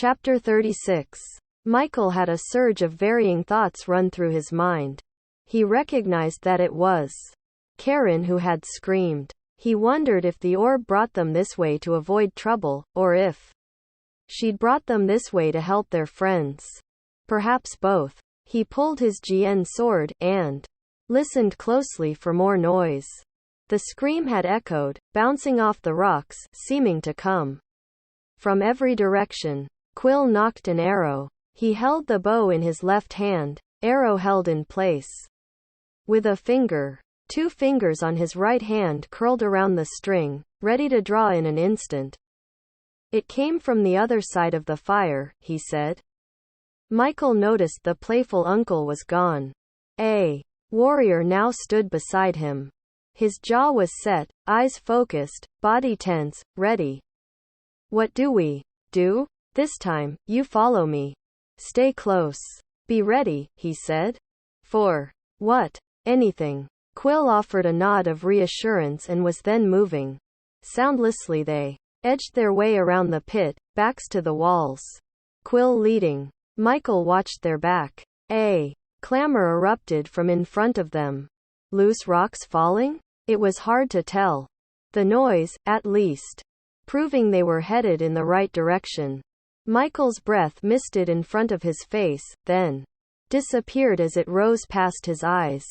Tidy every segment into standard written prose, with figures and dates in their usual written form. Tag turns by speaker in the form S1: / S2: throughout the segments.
S1: Chapter 36. Michael had a surge of varying thoughts run through his mind. He recognized that it was Karen who had screamed. He wondered if the orb brought them this way to avoid trouble, or if she'd brought them this way to help their friends. Perhaps both. He pulled his GN sword, and listened closely for more noise. The scream had echoed, bouncing off the rocks, seeming to come from every direction. Quill nocked an arrow. He held the bow in his left hand, arrow held in place with a finger. 2 fingers on his right hand curled around the string, ready to draw in an instant. It came from the other side of the fire, he said. Michael noticed the playful uncle was gone. A warrior now stood beside him. His jaw was set, eyes focused, body tense, ready. What do we do? This time, you follow me. Stay close. Be ready, he said. For what? Anything. Quill offered a nod of reassurance and was then moving. Soundlessly they edged their way around the pit, backs to the walls. Quill leading. Michael watched their back. A clamor erupted from in front of them. Loose rocks falling? It was hard to tell. The noise, at least, proving they were headed in the right direction. Michael's breath misted in front of his face, then disappeared as it rose past his eyes.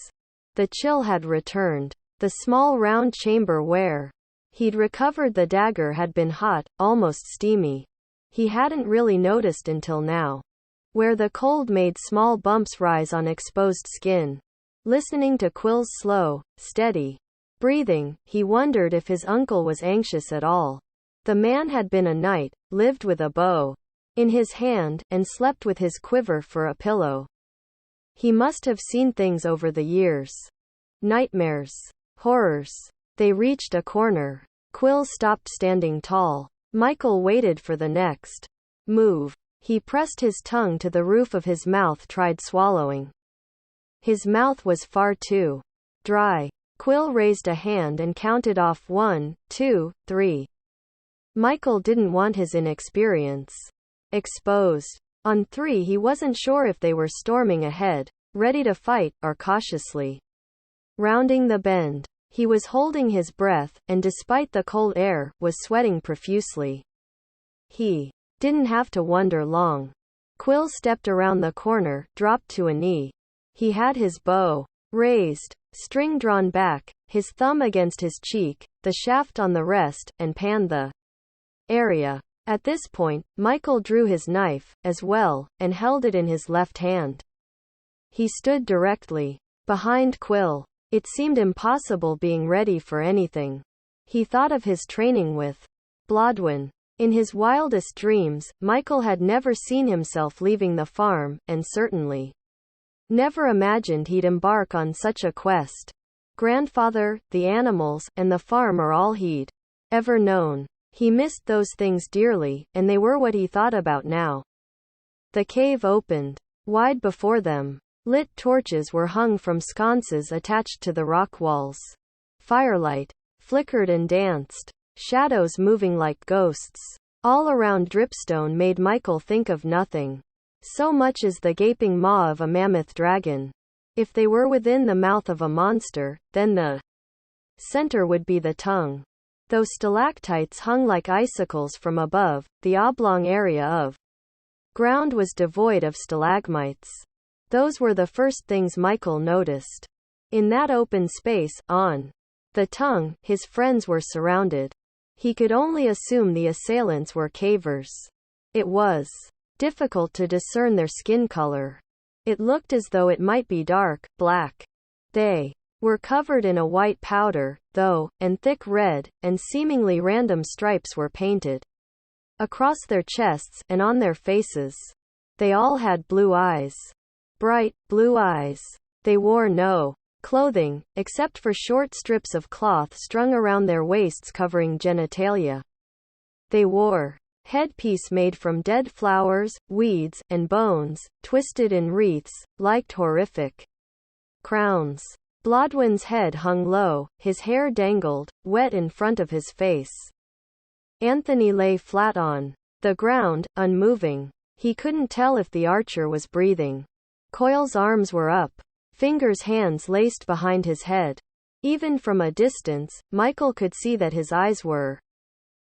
S1: The chill had returned. The small round chamber where he'd recovered the dagger had been hot, almost steamy. He hadn't really noticed until now. Where the cold made small bumps rise on exposed skin. Listening to Quill's slow, steady breathing, he wondered if his uncle was anxious at all. The man had been a knight, lived with a bow in his hand, and slept with his quiver for a pillow. He must have seen things over the years. Nightmares. Horrors. They reached a corner. Quill stopped standing tall. Michael waited for the next move. He pressed his tongue to the roof of his mouth, tried swallowing. His mouth was far too dry. Quill raised a hand and counted off 1, 2, 3. Michael didn't want his inexperience exposed. On 3 he wasn't sure if they were storming ahead, ready to fight, or cautiously rounding the bend. He was holding his breath, and despite the cold air, was sweating profusely. He didn't have to wonder long. Quill stepped around the corner, dropped to a knee. He had his bow raised, string drawn back, his thumb against his cheek, the shaft on the rest, and panned the area. At this point, Michael drew his knife, as well, and held it in his left hand. He stood directly behind Quill. It seemed impossible being ready for anything. He thought of his training with Blodwyn. In his wildest dreams, Michael had never seen himself leaving the farm, and certainly never imagined he'd embark on such a quest. Grandfather, the animals, and the farm are all he'd ever known. He missed those things dearly, and they were what he thought about now. The cave opened wide before them. Lit torches were hung from sconces attached to the rock walls. Firelight flickered and danced, shadows moving like ghosts. All around dripstone made Michael think of nothing so much as the gaping maw of a mammoth dragon. If they were within the mouth of a monster, then the center would be the tongue. Though stalactites hung like icicles from above, the oblong area of ground was devoid of stalagmites. Those were the first things Michael noticed. In that open space, on the tongue, his friends were surrounded. He could only assume the assailants were cavers. It was difficult to discern their skin color. It looked as though it might be dark, black. They were covered in a white powder, though, and thick red, and seemingly random stripes were painted across their chests, and on their faces. They all had blue eyes. Bright, blue eyes. They wore no clothing, except for short strips of cloth strung around their waists covering genitalia. They wore headpiece made from dead flowers, weeds, and bones, twisted in wreaths, like horrific crowns. Blodwyn's head hung low, his hair dangled, wet in front of his face. Anthony lay flat on The ground, unmoving. He couldn't tell if the archer was breathing. Coyle's arms were up. Fingers, hands laced behind his head. Even from a distance, Michael could see that his eyes were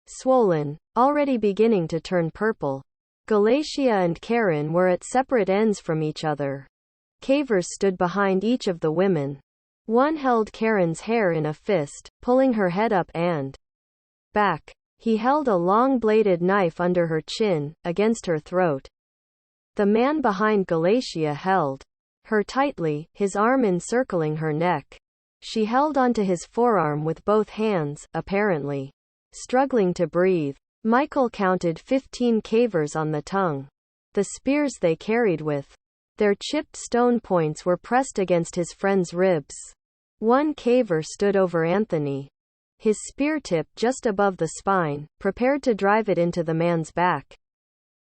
S1: swollen, already beginning to turn purple. Galatia and Karen were at separate ends from each other. Cavers stood behind each of the women. One held Karen's hair in a fist, pulling her head up and back. He held a long-bladed knife under her chin, against her throat. The man behind Galatia held her tightly, his arm encircling her neck. She held onto his forearm with both hands, apparently struggling to breathe. Michael counted 15 cavers on the tongue. The spears they carried with their chipped stone points were pressed against his friend's ribs. One caver stood over Anthony, his spear tip just above the spine, prepared to drive it into the man's back.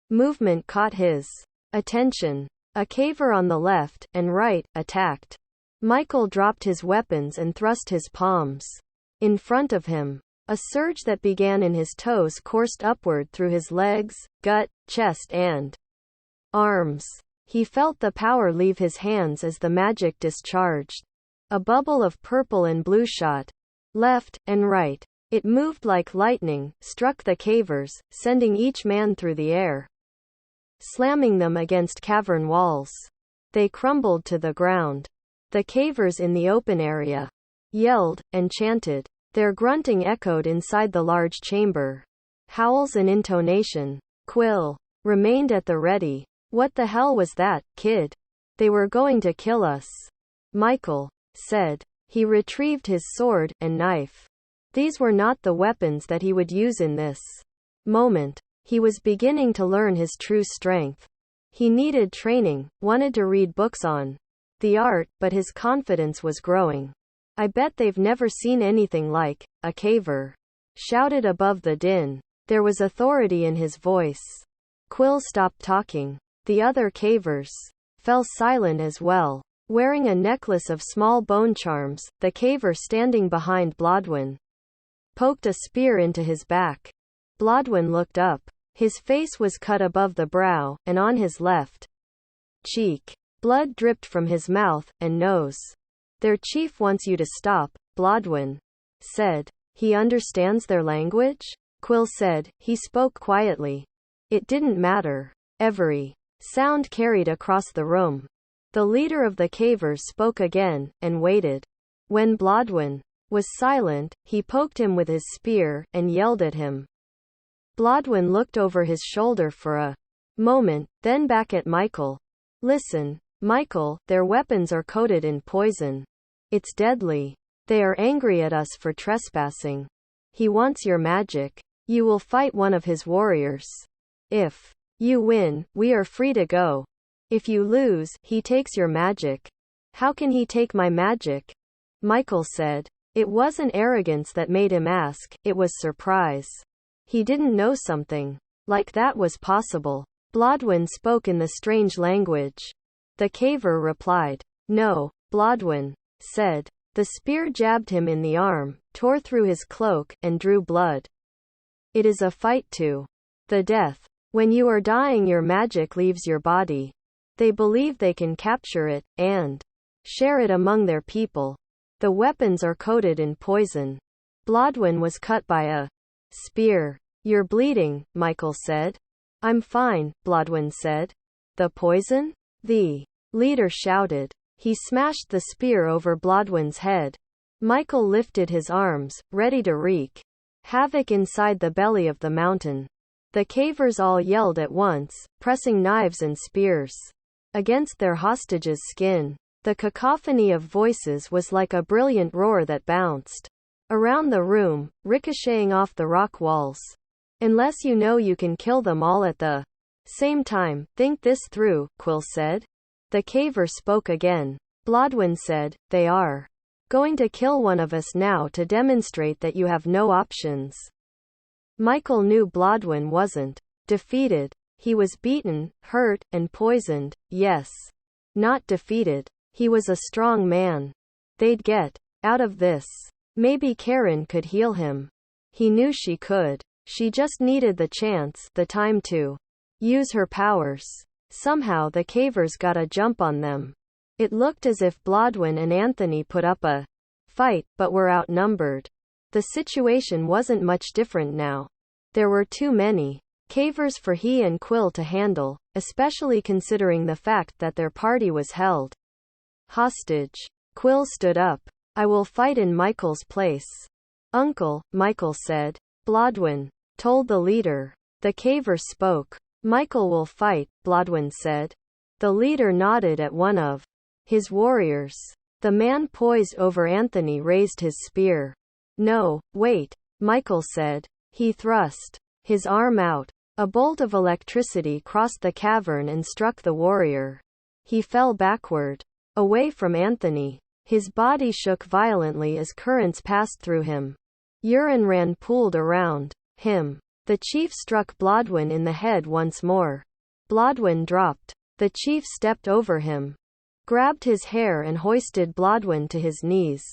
S1: Movement caught his attention. A caver on the left and right attacked. Michael dropped his weapons and thrust his palms in front of him. A surge that began in his toes coursed upward through his legs, gut, chest and arms. He felt the power leave his hands as the magic discharged. A bubble of purple and blue shot left and right. It moved like lightning, struck the cavers, sending each man through the air, slamming them against cavern walls. They crumbled to the ground. The cavers in the open area yelled and chanted. Their grunting echoed inside the large chamber. Howls and intonation. Quill remained at the ready. What the hell was that, kid? They were going to kill us, Michael said. He retrieved his sword and knife. These were not the weapons that he would use in this moment. He was beginning to learn his true strength. He needed training, wanted to read books on the art, but his confidence was growing. I bet they've never seen anything like a caver shouted above the din. There was authority in his voice. Quill stopped talking. The other cavers fell silent as well. Wearing a necklace of small bone charms, the caver standing behind Blodwin poked a spear into his back. Blodwin looked up. His face was cut above the brow, and on his left cheek, blood dripped from his mouth and nose. Their chief wants you to stop, Blodwin said. He understands their language? Quill said. He spoke quietly. It didn't matter. Every sound carried across the room. The leader of the cavers spoke again, and waited. When Blodwin was silent, he poked him with his spear, and yelled at him. Blodwin looked over his shoulder for a moment, then back at Michael. Listen, Michael, their weapons are coated in poison. It's deadly. They are angry at us for trespassing. He wants your magic. You will fight one of his warriors. If you win, we are free to go. If you lose, he takes your magic. How can he take my magic? Michael said. It wasn't arrogance that made him ask, it was surprise. He didn't know something like that was possible. Blodwin spoke in the strange language. The caver replied. No, Blodwin said. The spear jabbed him in the arm, tore through his cloak, and drew blood. It is a fight to the death. When you are dying, your magic leaves your body. They believe they can capture it, and share it among their people. The weapons are coated in poison. Blodwin was cut by a spear. You're bleeding, Michael said. I'm fine, Blodwin said. The poison? The leader shouted. He smashed the spear over Blodwin's head. Michael lifted his arms, ready to wreak havoc inside the belly of the mountain. The cavers all yelled at once, pressing knives and spears against their hostage's skin. The cacophony of voices was like a brilliant roar that bounced around the room, ricocheting off the rock walls. Unless you know you can kill them all at the same time, think this through, Quill said. The caver spoke again. Blodwin said, they are going to kill one of us now to demonstrate that you have no options. Michael knew Blodwin wasn't defeated. He was beaten, hurt, and poisoned, yes. Not defeated. He was a strong man. They'd get out of this. Maybe Karen could heal him. He knew she could. She just needed the chance, the time to use her powers. Somehow the cavers got a jump on them. It looked as if Blodwyn and Anthony put up a fight, but were outnumbered. The situation wasn't much different now. There were too many cavers for he and Quill to handle, especially considering the fact that their party was held hostage. Quill stood up. I will fight in Michael's place. Uncle, Michael said. Blodwyn told the leader. The caver spoke. Michael will fight, Blodwyn said. The leader nodded at one of his warriors. The man poised over Anthony raised his spear. No, wait, Michael said. He thrust his arm out. A bolt of electricity crossed the cavern and struck the warrior. He fell backward, away from Anthony. His body shook violently as currents passed through him. Urine ran pooled around him. The chief struck Blodwyn in the head once more. Blodwyn dropped. The chief stepped over him, grabbed his hair and hoisted Blodwyn to his knees.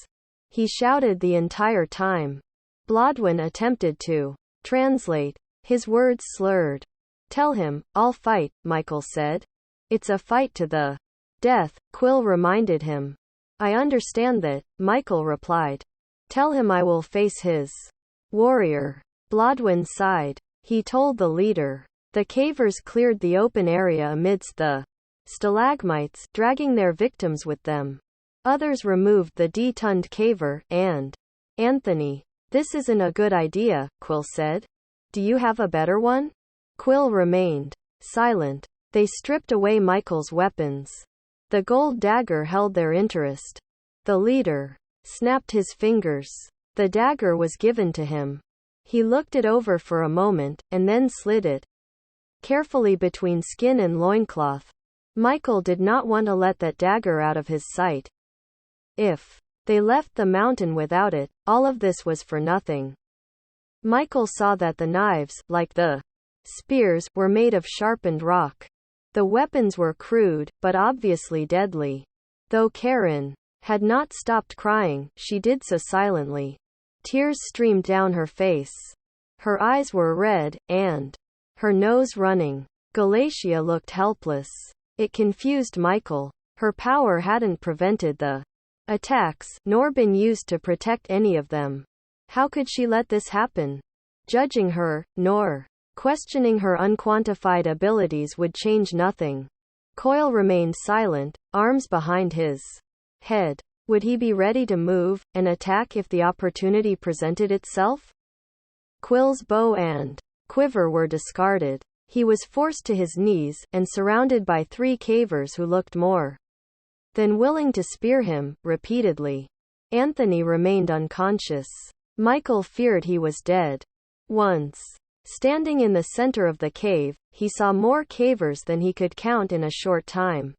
S1: He shouted the entire time. Blodwyn attempted to translate. His words slurred. Tell him, I'll fight, Michael said. It's a fight to the death, Quill reminded him. I understand that, Michael replied. Tell him I will face his warrior. Blodwyn sighed. He told the leader. The cavers cleared the open area amidst the stalagmites, dragging their victims with them. Others removed the detunned caver, and Anthony. This isn't a good idea, Quill said. Do you have a better one? Quill remained silent. They stripped away Michael's weapons. The gold dagger held their interest. The leader snapped his fingers. The dagger was given to him. He looked it over for a moment, and then slid it carefully between skin and loincloth. Michael did not want to let that dagger out of his sight. If they left the mountain without it, all of this was for nothing. Michael saw that the knives, like the spears, were made of sharpened rock. The weapons were crude, but obviously deadly. Though Karen had not stopped crying, she did so silently. Tears streamed down her face. Her eyes were red, and her nose running. Galatia looked helpless. It confused Michael. Her power hadn't prevented the attacks, nor been used to protect any of them. How could she let this happen? Judging her, nor questioning her unquantified abilities would change nothing. Coyle remained silent, arms behind his head. Would he be ready to move and attack if the opportunity presented itself? Quill's bow and quiver were discarded. He was forced to his knees, and surrounded by 3 cavers who looked more than willing to spear him, repeatedly. Anthony remained unconscious. Michael feared he was dead. Once standing in the center of the cave, he saw more cavers than he could count in a short time.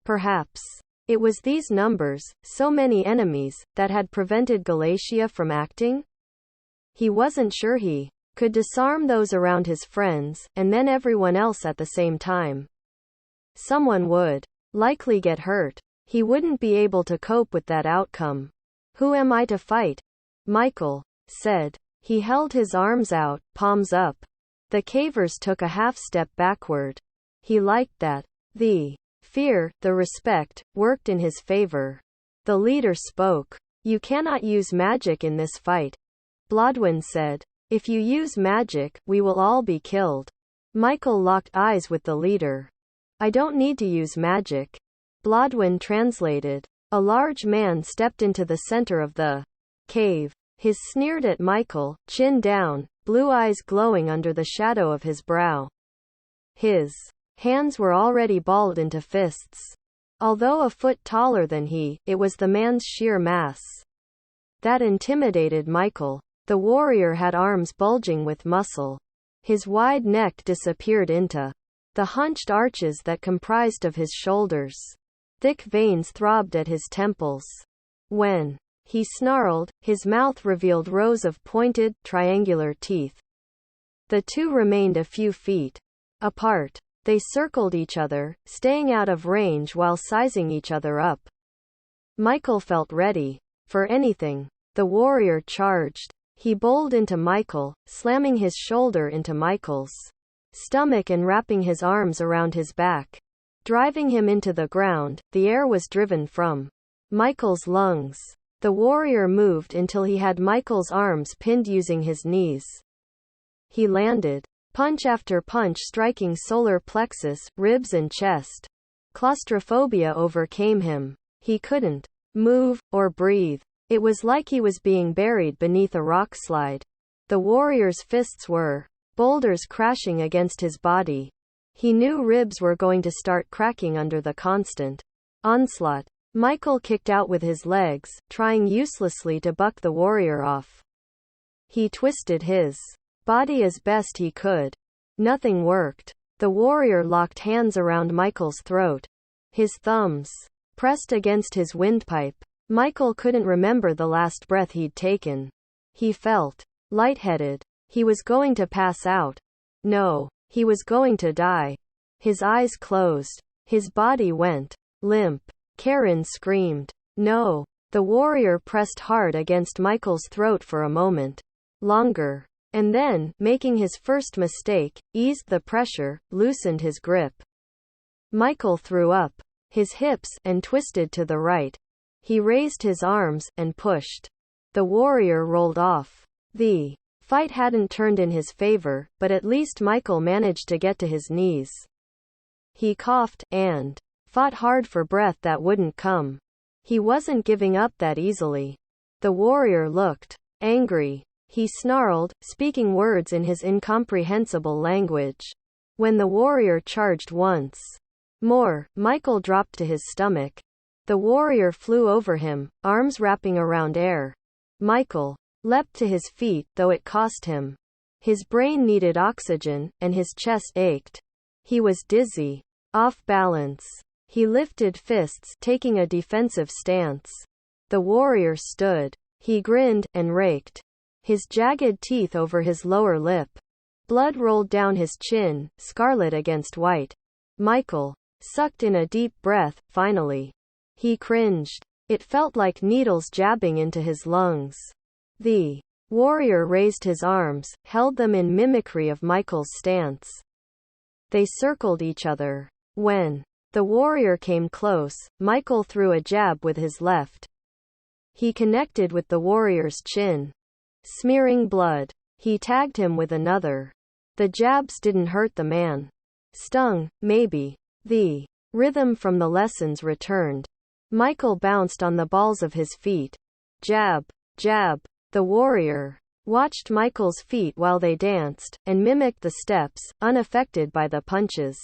S1: Perhaps it was these numbers, so many enemies, that had prevented Galatia from acting? He wasn't sure he could disarm those around his friends, and then everyone else at the same time. Someone would likely get hurt. He wouldn't be able to cope with that outcome. Who am I to fight? Michael said. He held his arms out, palms up. The cavers took a half-step backward. He liked that. The fear, the respect, worked in his favor. The leader spoke. You cannot use magic in this fight. Blodwyn said. If you use magic, we will all be killed. Michael locked eyes with the leader. I don't need to use magic. Blodwyn translated. A large man stepped into the center of the cave. He sneered at Michael, chin down, blue eyes glowing under the shadow of his brow. His hands were already balled into fists. Although a foot taller than he, it was the man's sheer mass that intimidated Michael. The warrior had arms bulging with muscle. His wide neck disappeared into the hunched arches that comprised of his shoulders. Thick veins throbbed at his temples. When he snarled, his mouth revealed rows of pointed, triangular teeth. The two remained a few feet apart. They circled each other, staying out of range while sizing each other up. Michael felt ready for anything. The warrior charged. He bowled into Michael, slamming his shoulder into Michael's stomach and wrapping his arms around his back, driving him into the ground. The air was driven from Michael's lungs. The warrior moved until he had Michael's arms pinned using his knees. He landed, punch after punch, striking solar plexus, ribs and chest. Claustrophobia overcame him. He couldn't move or breathe. It was like he was being buried beneath a rock slide. The warrior's fists were boulders crashing against his body. He knew ribs were going to start cracking under the constant onslaught. Michael kicked out with his legs, trying uselessly to buck the warrior off. He twisted his body as best he could. Nothing worked. The warrior locked hands around Michael's throat. His thumbs pressed against his windpipe. Michael couldn't remember the last breath he'd taken. He felt lightheaded. He was going to pass out. No, he was going to die. His eyes closed. His body went limp. Karen screamed. No. The warrior pressed hard against Michael's throat for a moment longer, and then, making his first mistake, eased the pressure, loosened his grip. Michael threw up his hips and twisted to the right. He raised his arms and pushed. The warrior rolled off. The fight hadn't turned in his favor, but at least Michael managed to get to his knees. He coughed and fought hard for breath that wouldn't come. He wasn't giving up that easily. The warrior looked angry. He snarled, speaking words in his incomprehensible language. When the warrior charged once more, Michael dropped to his stomach. The warrior flew over him, arms wrapping around air. Michael leapt to his feet, though it cost him. His brain needed oxygen, and his chest ached. He was dizzy, off balance. He lifted fists, taking a defensive stance. The warrior stood. He grinned, and raked his jagged teeth over his lower lip. Blood rolled down his chin, scarlet against white. Michael sucked in a deep breath. Finally, he cringed. It felt like needles jabbing into his lungs. The warrior raised his arms, held them in mimicry of Michael's stance. They circled each other. When the warrior came close, Michael threw a jab with his left. He connected with the warrior's chin, smearing blood. He tagged him with another. The jabs didn't hurt the man. Stung, maybe. The rhythm from the lessons returned. Michael bounced on the balls of his feet. Jab, jab. The warrior watched Michael's feet while they danced, and mimicked the steps, unaffected by the punches.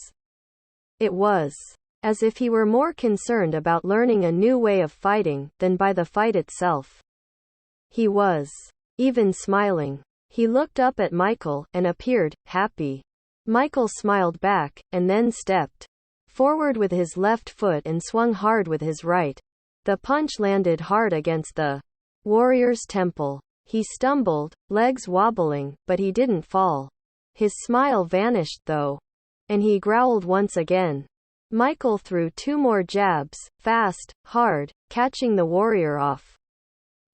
S1: It was as if he were more concerned about learning a new way of fighting than by the fight itself. He was even smiling. He looked up at Michael, and appeared happy. Michael smiled back, and then stepped forward with his left foot and swung hard with his right. The punch landed hard against the warrior's temple. He stumbled, legs wobbling, but he didn't fall. His smile vanished though, and he growled once again. Michael threw two more jabs, fast, hard, catching the warrior off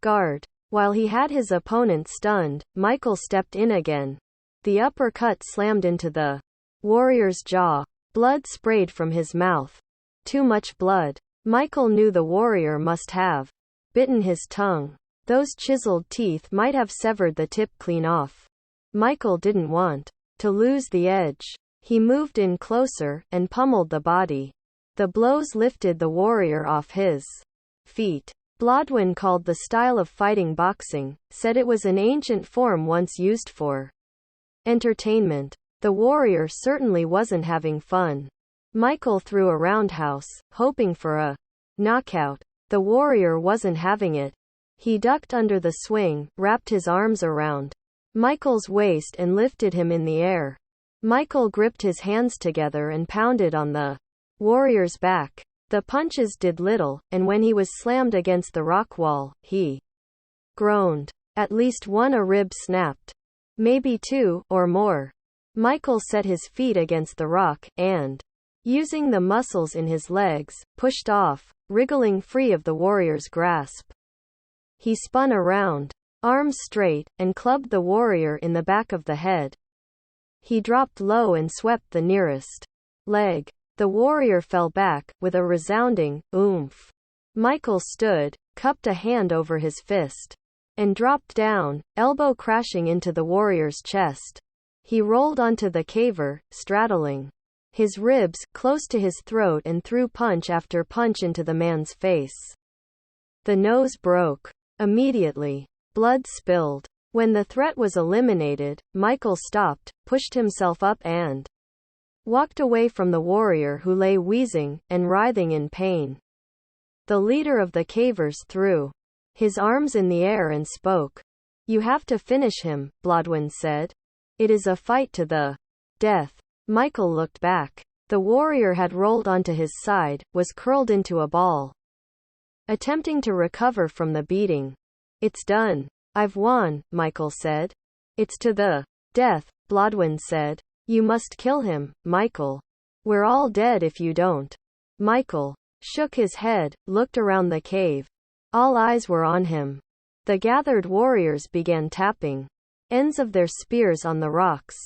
S1: guard. While he had his opponent stunned, Michael stepped in again. The uppercut slammed into the warrior's jaw. Blood sprayed from his mouth. Too much blood. Michael knew the warrior must have bitten his tongue. Those chiseled teeth might have severed the tip clean off. Michael didn't want to lose the edge. He moved in closer, and pummeled the body. The blows lifted the warrior off his feet. Blodwin called the style of fighting boxing, said it was an ancient form once used for entertainment. The warrior certainly wasn't having fun. Michael threw a roundhouse, hoping for a knockout. The warrior wasn't having it. He ducked under the swing, wrapped his arms around Michael's waist and lifted him in the air. Michael gripped his hands together and pounded on the warrior's back. The punches did little, and when he was slammed against the rock wall, he groaned. At least one rib snapped. Maybe two, or more. Michael set his feet against the rock, and, using the muscles in his legs, pushed off, wriggling free of the warrior's grasp. He spun around. arms straight, and clubbed the warrior in the back of the head. He dropped low and swept the nearest leg. The warrior fell back, with a resounding oomph. Michael stood, cupped a hand over his fist, and dropped down, elbow crashing into the warrior's chest. He rolled onto the caver, straddling his ribs, close to his throat, and threw punch after punch into the man's face. The nose broke. Immediately, blood spilled. When the threat was eliminated, Michael stopped, pushed himself up and walked away from the warrior, who lay wheezing and writhing in pain. The leader of the cavers threw his arms in the air and spoke. "You have to finish him," Blodwyn said. "It is a fight to the death." Michael looked back. The warrior had rolled onto his side, was curled into a ball, attempting to recover from the beating. "It's done. I've won," Michael said. "It's to the death," Blodwyn said. "You must kill him, Michael. We're all dead if you don't." Michael shook his head, looked around the cave. All eyes were on him. The gathered warriors began tapping ends of their spears on the rocks.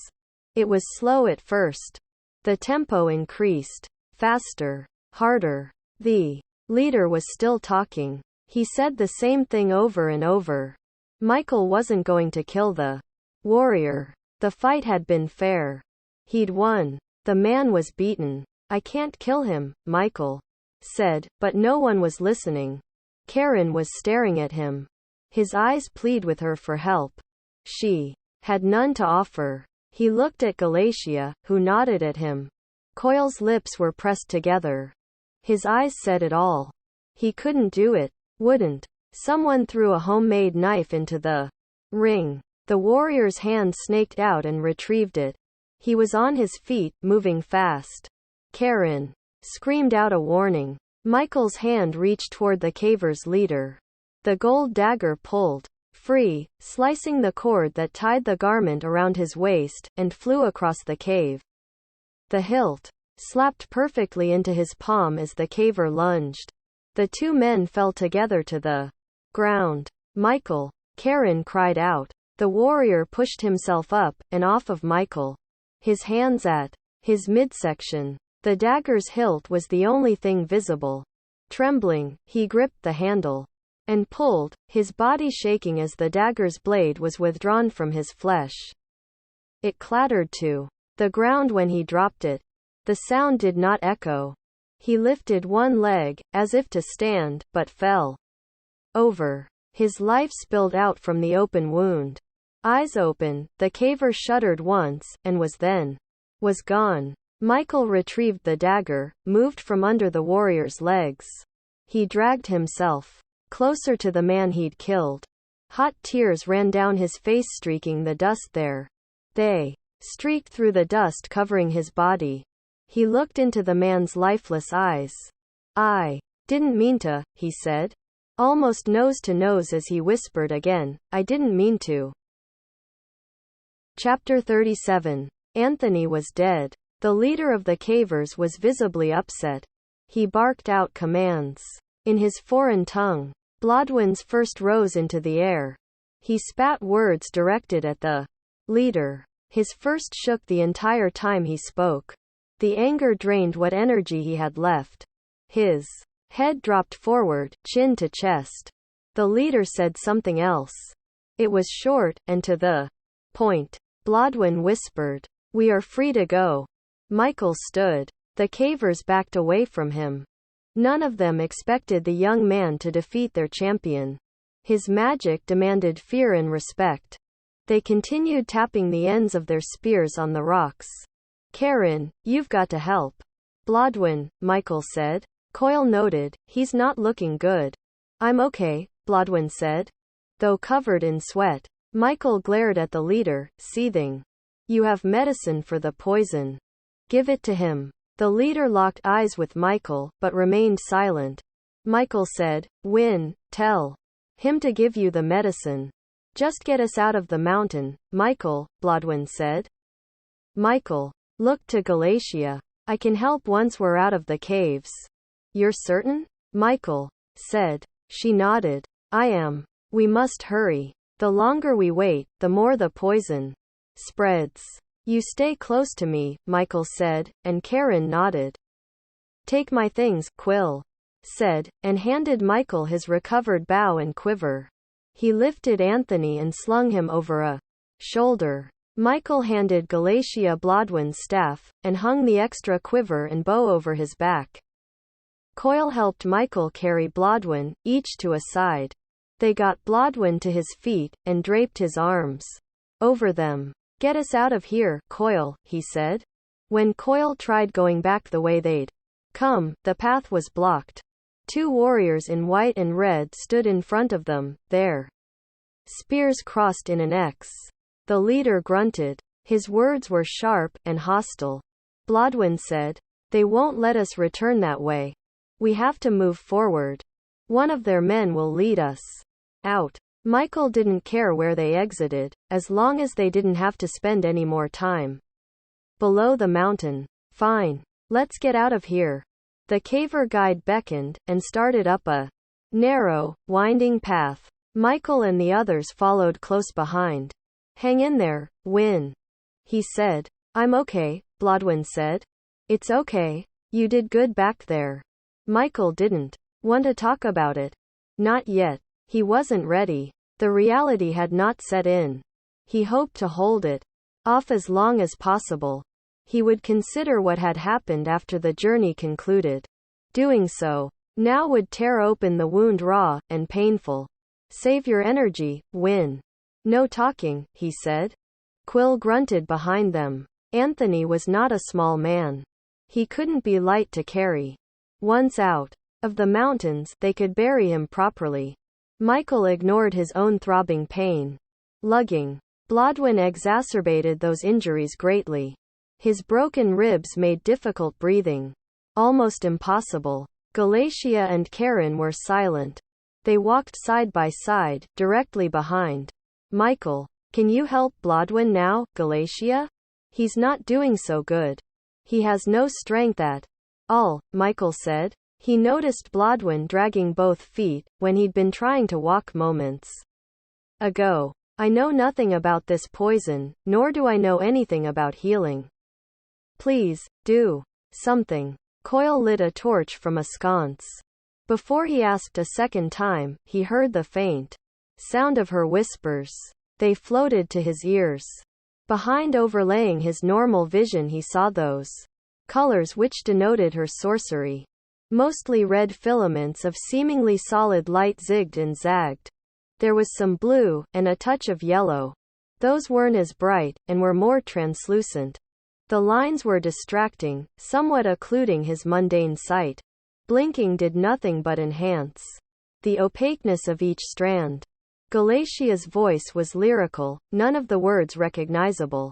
S1: It was slow at first. The tempo increased. Faster. Harder. The leader was still talking. He said the same thing over and over. Michael wasn't going to kill the warrior. The fight had been fair. He'd won. The man was beaten. "I can't kill him," Michael said, but no one was listening. Karen was staring at him. His eyes plead with her for help. She had none to offer. He looked at Galatia, who nodded at him. Coyle's lips were pressed together. His eyes said it all. He couldn't do it. Wouldn't. Someone threw a homemade knife into the ring. The warrior's hand snaked out and retrieved it. He was on his feet, moving fast. Karen screamed out a warning. Michael's hand reached toward the caver's leader. The gold dagger pulled free, slicing the cord that tied the garment around his waist, and flew across the cave. The hilt slapped perfectly into his palm as the caver lunged. The two men fell together to the ground. "Michael!" Karen cried out. The warrior pushed himself up, and off of Michael. His hands at his midsection. The dagger's hilt was the only thing visible. Trembling, he gripped the handle and pulled, his body shaking as the dagger's blade was withdrawn from his flesh. It clattered to the ground when he dropped it. The sound did not echo. He lifted one leg, as if to stand, but fell over. His life spilled out from the open wound. Eyes open, the caver shuddered once, and was gone. Michael retrieved the dagger, moved from under the warrior's legs. He dragged himself closer to the man he'd killed. Hot tears ran down his face, streaking the dust there. They streaked through the dust covering his body. He looked into the man's lifeless eyes. "I didn't mean to," he said, almost nose to nose as he whispered again, "I didn't mean to." Chapter 37. Anthony was dead. The leader of the cavers was visibly upset. He barked out commands in his foreign tongue. Blodwyn's first rose into the air. He spat words directed at the leader. His first shook the entire time he spoke. The anger drained what energy he had left. His head dropped forward, chin to chest. The leader said something else. It was short, and to the point. Blodwyn whispered, "We are free to go." Michael stood. The cavers backed away from him. None of them expected the young man to defeat their champion. His magic demanded fear and respect. They continued tapping the ends of their spears on the rocks. "Karen, you've got to help." "Blodwyn," Michael said. Coyle noted, "He's not looking good." "I'm okay," Blodwyn said, though covered in sweat. Michael glared at the leader, seething. "You have medicine for the poison. Give it to him." The leader locked eyes with Michael, but remained silent. Michael said, Tell him to give you the medicine. Just get us out of the mountain, Michael," Blodwyn said. Michael looked to Galatia. "I can help once we're out of the caves." "You're certain?" Michael said. She nodded. "I am. We must hurry." The longer we wait, the more the poison spreads. You stay close to me, Michael said, and Karen nodded. Take my things, Quill said, and handed Michael his recovered bow and quiver. He lifted Anthony and slung him over a shoulder. Michael handed Galatia Blodwen's staff, and hung the extra quiver and bow over his back. Coil helped Michael carry Blodwen, each to a side. They got Blodwen to his feet, and draped his arms over them. Get us out of here, Coil, he said. When Coil tried going back the way they'd come, the path was blocked. 2 warriors in white and red stood in front of them, their spears crossed in an X. The leader grunted. His words were sharp and hostile. Blodwen said, they won't let us return that way. We have to move forward. One of their men will lead us out. Michael didn't care where they exited, as long as they didn't have to spend any more time below the mountain. Fine. Let's get out of here. The caver guide beckoned, and started up a narrow, winding path. Michael and the others followed close behind. Hang in there, Win, he said. I'm okay, Blodwen said. It's okay. You did good back there. Michael didn't want to talk about it. Not yet. He wasn't ready. The reality had not set in. He hoped to hold it off as long as possible. He would consider what had happened after the journey concluded. Doing so now would tear open the wound raw and painful. Save your energy, Win. No talking, he said. Quill grunted behind them. Anthony was not a small man. He couldn't be light to carry. Once out of the mountains, they could bury him properly. Michael ignored his own throbbing pain. Lugging Blodwen exacerbated those injuries greatly. His broken ribs made difficult breathing almost impossible. Galatia and Karen were silent. They walked side by side, directly behind Michael. Can you help Blodwen now, Galatia? He's not doing so good. He has no strength at all, Michael said. He noticed Blodwen dragging both feet, when he'd been trying to walk moments ago. I know nothing about this poison, nor do I know anything about healing. Please, do something. Coil lit a torch from a sconce. Before he asked a second time, he heard the faint sound of her whispers. They floated to his ears. Behind overlaying his normal vision he saw those colors which denoted her sorcery. Mostly red filaments of seemingly solid light zigged and zagged. There was some blue, and a touch of yellow. Those weren't as bright, and were more translucent. The lines were distracting, somewhat occluding his mundane sight. Blinking did nothing but enhance the opaqueness of each strand. Galatia's voice was lyrical, none of the words recognizable.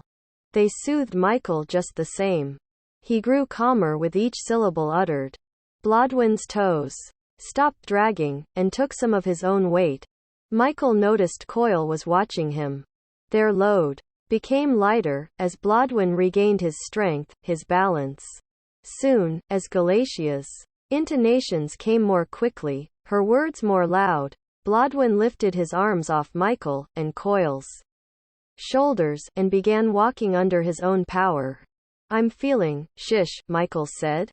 S1: They soothed Michael just the same. He grew calmer with each syllable uttered. Blodwen's toes stopped dragging, and took some of his own weight. Michael noticed Coil was watching him. Their load became lighter, as Blodwen regained his strength, his balance. Soon, as Galatia's intonations came more quickly, her words more loud, Blodwen lifted his arms off Michael and Coil's shoulders, and began walking under his own power. I'm feeling, shish, Michael said.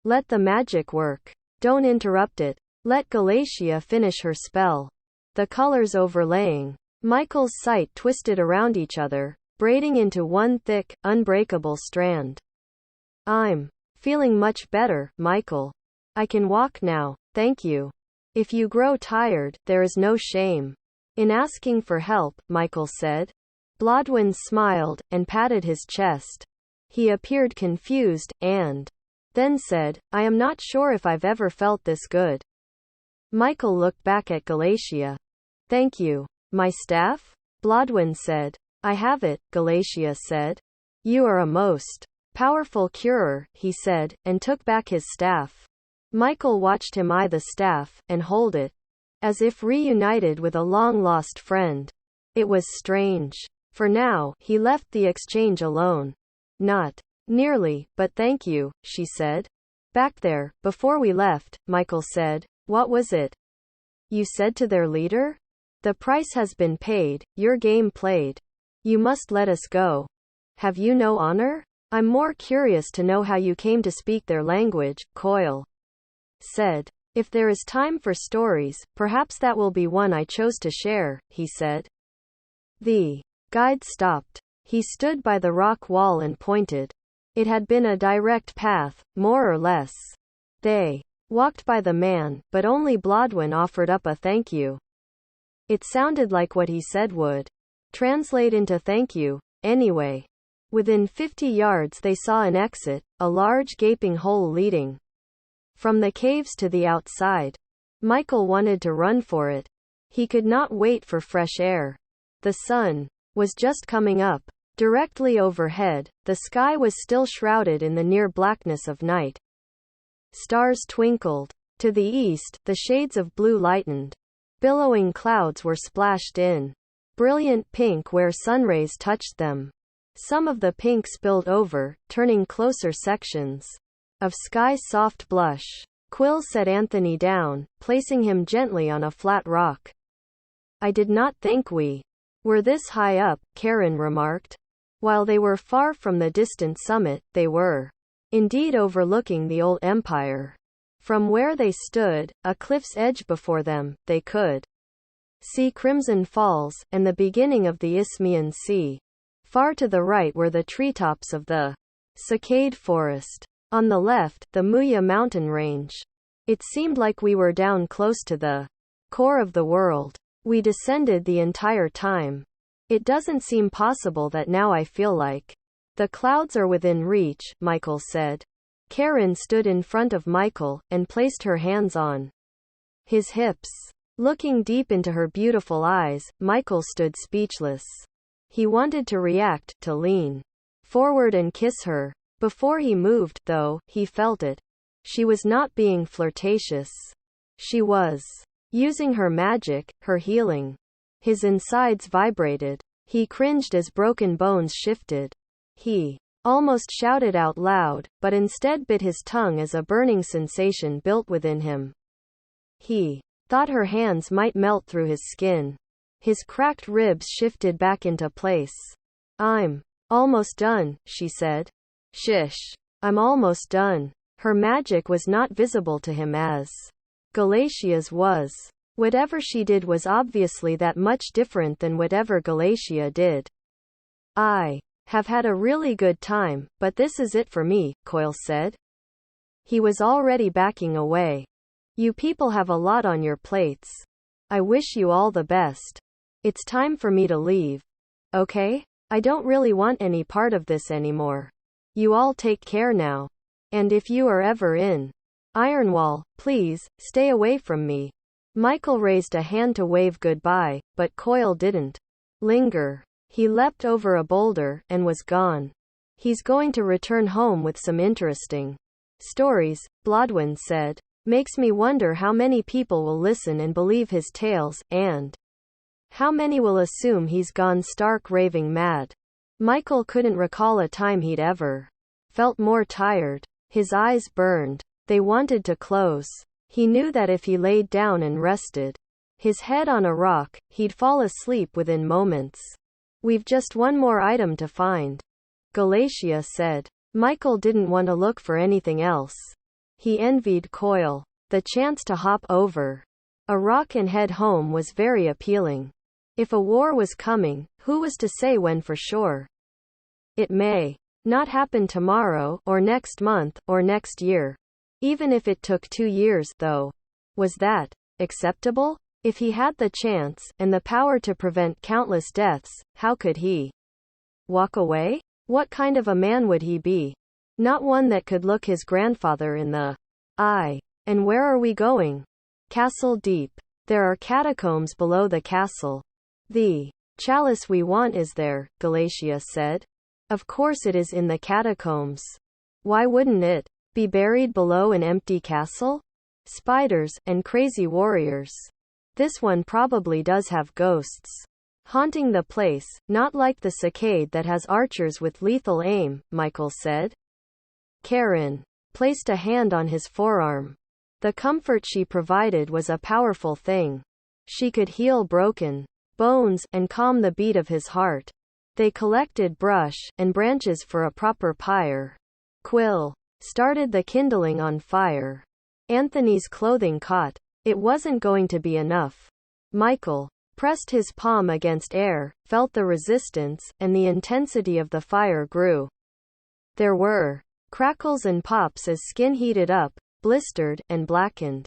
S1: Let the magic work. Don't interrupt it. Let Galatia finish her spell. The colors overlaying Michael's sight twisted around each other, braiding into one thick, unbreakable strand. I'm feeling much better, Michael. I can walk now, thank you. If you grow tired, there is no shame in asking for help, Michael said. Blodwen smiled, and patted his chest. He appeared confused, and then said, I am not sure if I've ever felt this good. Michael looked back at Galatia. Thank you. My staff? Blodwen said. I have it, Galatia said. You are a most powerful curer, he said, and took back his staff. Michael watched him eye the staff, and hold it, as if reunited with a long-lost friend. It was strange. For now, he left the exchange alone. Not nearly, but thank you, she said. Back there, before we left, Michael said. What was it you said to their leader? The price has been paid, your game played. You must let us go. Have you no honor? I'm more curious to know how you came to speak their language, Coil said. If there is time for stories, perhaps that will be one I chose to share, he said. The guide stopped. He stood by the rock wall and pointed. It had been a direct path, more or less. They walked by the man, but only Blodwin offered up a thank you. It sounded like what he said would translate into thank you, anyway. Within 50 yards they saw an exit, a large gaping hole leading from the caves to the outside. Michael wanted to run for it. He could not wait for fresh air. The sun was just coming up. Directly overhead, the sky was still shrouded in the near blackness of night. Stars twinkled. To the east, the shades of blue lightened. Billowing clouds were splashed in brilliant pink where sunrays touched them. Some of the pink spilled over, turning closer sections of sky's soft blush. Quill set Anthony down, placing him gently on a flat rock. I did not think we were this high up, Karen remarked. While they were far from the distant summit, they were indeed overlooking the old empire. From where they stood, a cliff's edge before them, they could see Crimson Falls, and the beginning of the Isthmian Sea. Far to the right were the treetops of the Cicade Forest. On the left, the Muya mountain range. It seemed like we were down close to the core of the world. We descended the entire time. It doesn't seem possible that now I feel like the clouds are within reach, Michael said. Karen stood in front of Michael, and placed her hands on his hips. Looking deep into her beautiful eyes, Michael stood speechless. He wanted to react, to lean forward and kiss her. Before he moved, though, he felt it. She was not being flirtatious. She was using her magic, her healing. His insides vibrated. He cringed as broken bones shifted. He almost shouted out loud, but instead bit his tongue as a burning sensation built within him. He thought her hands might melt through his skin. His cracked ribs shifted back into place. I'm almost done, she said. Shish. I'm almost done. Her magic was not visible to him as Galatia's was. Whatever she did was obviously that much different than whatever Galatia did. I have had a really good time, but this is it for me, Coil said. He was already backing away. You people have a lot on your plates. I wish you all the best. It's time for me to leave. Okay? I don't really want any part of this anymore. You all take care now. And if you are ever in Ironwall, please, stay away from me. Michael raised a hand to wave goodbye, but Coil didn't linger. He leapt over a boulder, and was gone. He's going to return home with some interesting stories, Blodwin said. Makes me wonder how many people will listen and believe his tales, and how many will assume he's gone stark raving mad. Michael couldn't recall a time he'd ever felt more tired. His eyes burned. They wanted to close. He knew that if he laid down and rested his head on a rock, he'd fall asleep within moments. We've just one more item to find, Galatia said. Michael didn't want to look for anything else. He envied Coil. The chance to hop over a rock and head home was very appealing. If a war was coming, who was to say when for sure? It may not happen tomorrow, or next month, or next year. Even if it took 2 years, though. Was that acceptable? If he had the chance, and the power to prevent countless deaths, how could he walk away? What kind of a man would he be? Not one that could look his grandfather in the eye. And where are we going? Castle Deep. There are catacombs below the castle. The chalice we want is there, Galatia said. Of course it is in the catacombs. Why wouldn't it be buried below an empty castle? Spiders, and crazy warriors. This one probably does have ghosts haunting the place, not like the Cicade that has archers with lethal aim, Michael said. Karen placed a hand on his forearm. The comfort she provided was a powerful thing. She could heal broken bones and calm the beat of his heart. They collected brush and branches for a proper pyre. Quill started the kindling on fire. Anthony's clothing caught. It wasn't going to be enough. Michael pressed his palm against air, felt the resistance, and the intensity of the fire grew. There were crackles and pops as skin heated up, blistered, and blackened.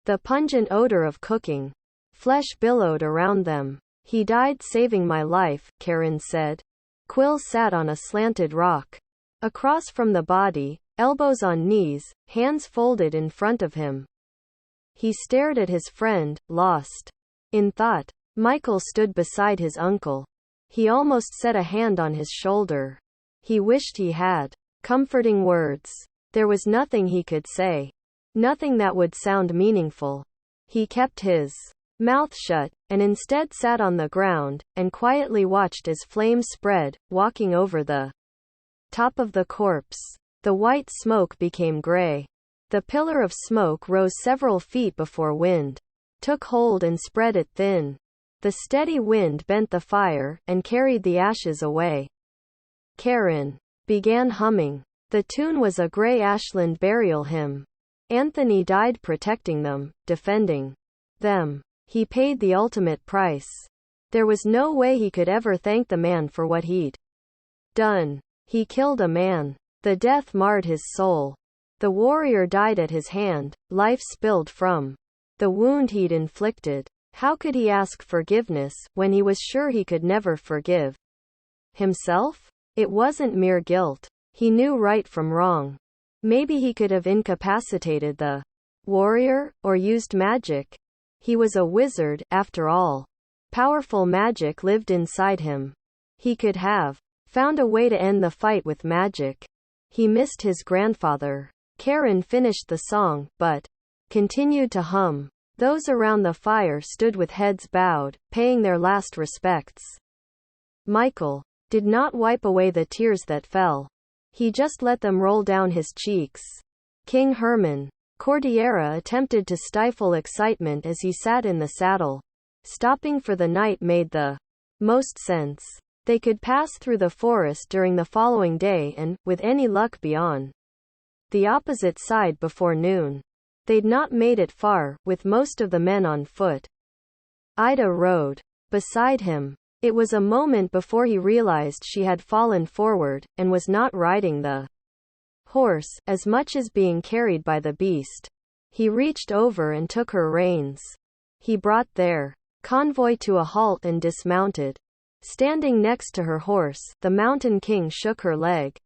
S1: The pungent odor of cooking flesh billowed around them. He died saving my life, Karen said. Quill sat on a slanted rock. Across from the body, elbows on knees, hands folded in front of him. He stared at his friend, lost in thought. Michael stood beside his uncle. He almost set a hand on his shoulder. He wished he had comforting words. There was nothing he could say. Nothing that would sound meaningful. He kept his mouth shut, and instead sat on the ground, and quietly watched as flames spread, walking over the top of the corpse. The white smoke became gray. The pillar of smoke rose several feet before wind took hold and spread it thin. The steady wind bent the fire, and carried the ashes away. Karen began humming. The tune was a gray ashland burial hymn. Anthony died protecting them, defending them. He paid the ultimate price. There was no way he could ever thank the man for what he'd done. He killed a man. The death marred his soul. The warrior died at his hand, life spilled from the wound he'd inflicted. How could he ask forgiveness, when he was sure he could never forgive himself? It wasn't mere guilt. He knew right from wrong. Maybe he could have incapacitated the warrior, or used magic. He was a wizard, after all. Powerful magic lived inside him. He could have found a way to end the fight with magic. He missed his grandfather. Karen finished the song, but continued to hum. Those around the fire stood with heads bowed, paying their last respects. Michael did not wipe away the tears that fell. He just let them roll down his cheeks. King Herman Cordillera attempted to stifle excitement as he sat in the saddle. Stopping for the night made the most sense. They could pass through the forest during the following day and, with any luck, be on the opposite side before noon. They'd not made it far, with most of the men on foot. Ida rode beside him. It was a moment before he realized she had fallen forward, and was not riding the horse, as much as being carried by the beast. He reached over and took her reins. He brought their convoy to a halt and dismounted. Standing next to her horse, the Mountain King shook her leg.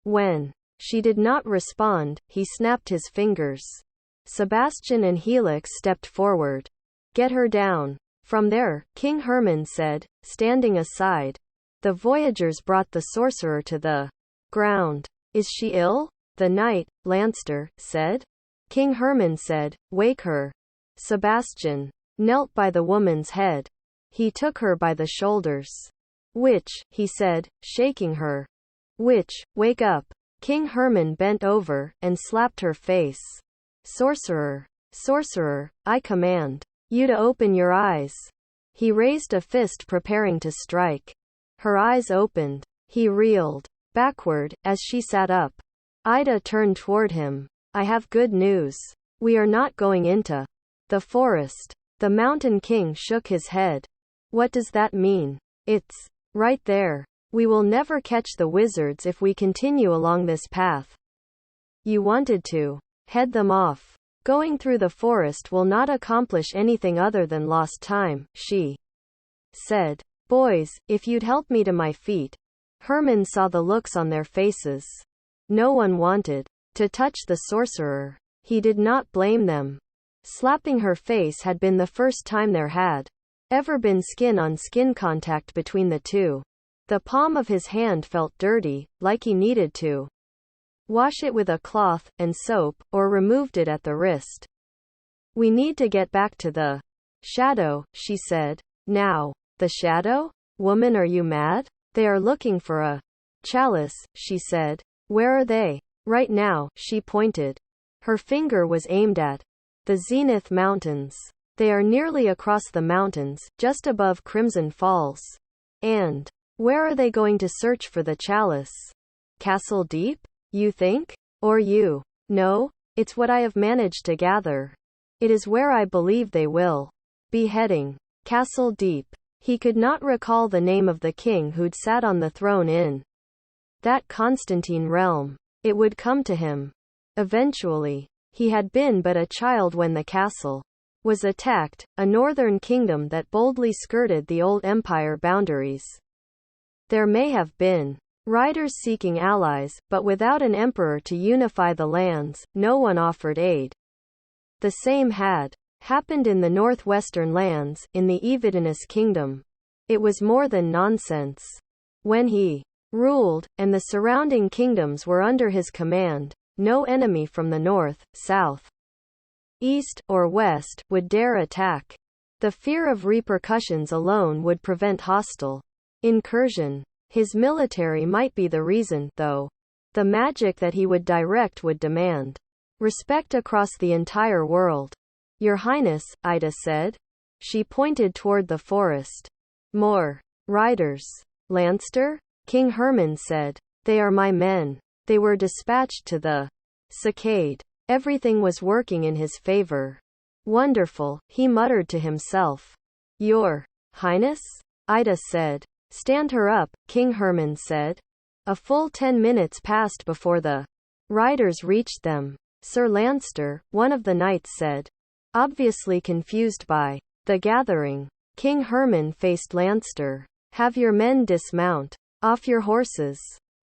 S1: When she did not respond, he snapped his fingers. Sebastian and Helix stepped forward. Get her down. From there, King Herman said, standing aside. The voyagers brought the sorcerer to the ground. Is she ill? The knight, Lanster, said. King Herman said, wake her. Sebastian knelt by the woman's head. He took her by the shoulders. Witch, he said, shaking her. Witch, wake up. King Herman bent over, and slapped her face. Sorcerer, sorcerer, I command you to open your eyes. He raised a fist preparing to strike. Her eyes opened. He reeled backward, as she sat up. Ida turned toward him. I have good news. We are not going into the forest. The Mountain King shook his head. What does that mean? It's right there. We will never catch the wizards if we continue along this path. You wanted to head them off. Going through the forest will not accomplish anything other than lost time, she said. Boys, if you'd help me to my feet. Herman saw the looks on their faces. No one wanted to touch the sorcerer. He did not blame them. Slapping her face had been the first time there had ever been skin-on-skin contact between the two. The palm of his hand felt dirty, like he needed to wash it with a cloth and soap, or removed it at the wrist. We need to get back to the shadow, she said. Now. The shadow? Woman, are you mad? They are looking for a chalice, she said. Where are they? Right now, she pointed. Her finger was aimed at the Zenith Mountains. They are nearly across the mountains, just above Crimson Falls. And where are they going to search for the chalice? Castle Deep? You think? Or you? No, it's what I have managed to gather. It is where I believe they will be heading. Castle Deep. He could not recall the name of the king who'd sat on the throne in that Constantine realm. It would come to him. Eventually. He had been but a child when the castle was attacked, a northern kingdom that boldly skirted the old empire boundaries. There may have been riders seeking allies, but without an emperor to unify the lands, no one offered aid. The same had happened in the northwestern lands, in the Evidinus kingdom. It was more than nonsense. When he ruled, and the surrounding kingdoms were under his command, no enemy from the north, south, east, or west would dare attack. The fear of repercussions alone would prevent hostile incursion. His military might be the reason, though. The magic that he would direct would demand respect across the entire world. Your Highness, Ida said. She pointed toward the forest. More riders. Lanster? King Hermann said. They are my men. They were dispatched to the Saccade. Everything was working in his favor. Wonderful, he muttered to himself. Your Highness? Ida said. Stand her up, King Hermann said. A full 10 minutes passed before the riders reached them. Sir Lanster, one of the knights said. Obviously confused by the gathering. King Hermann faced Lanster. Have your men dismount. Off your horses.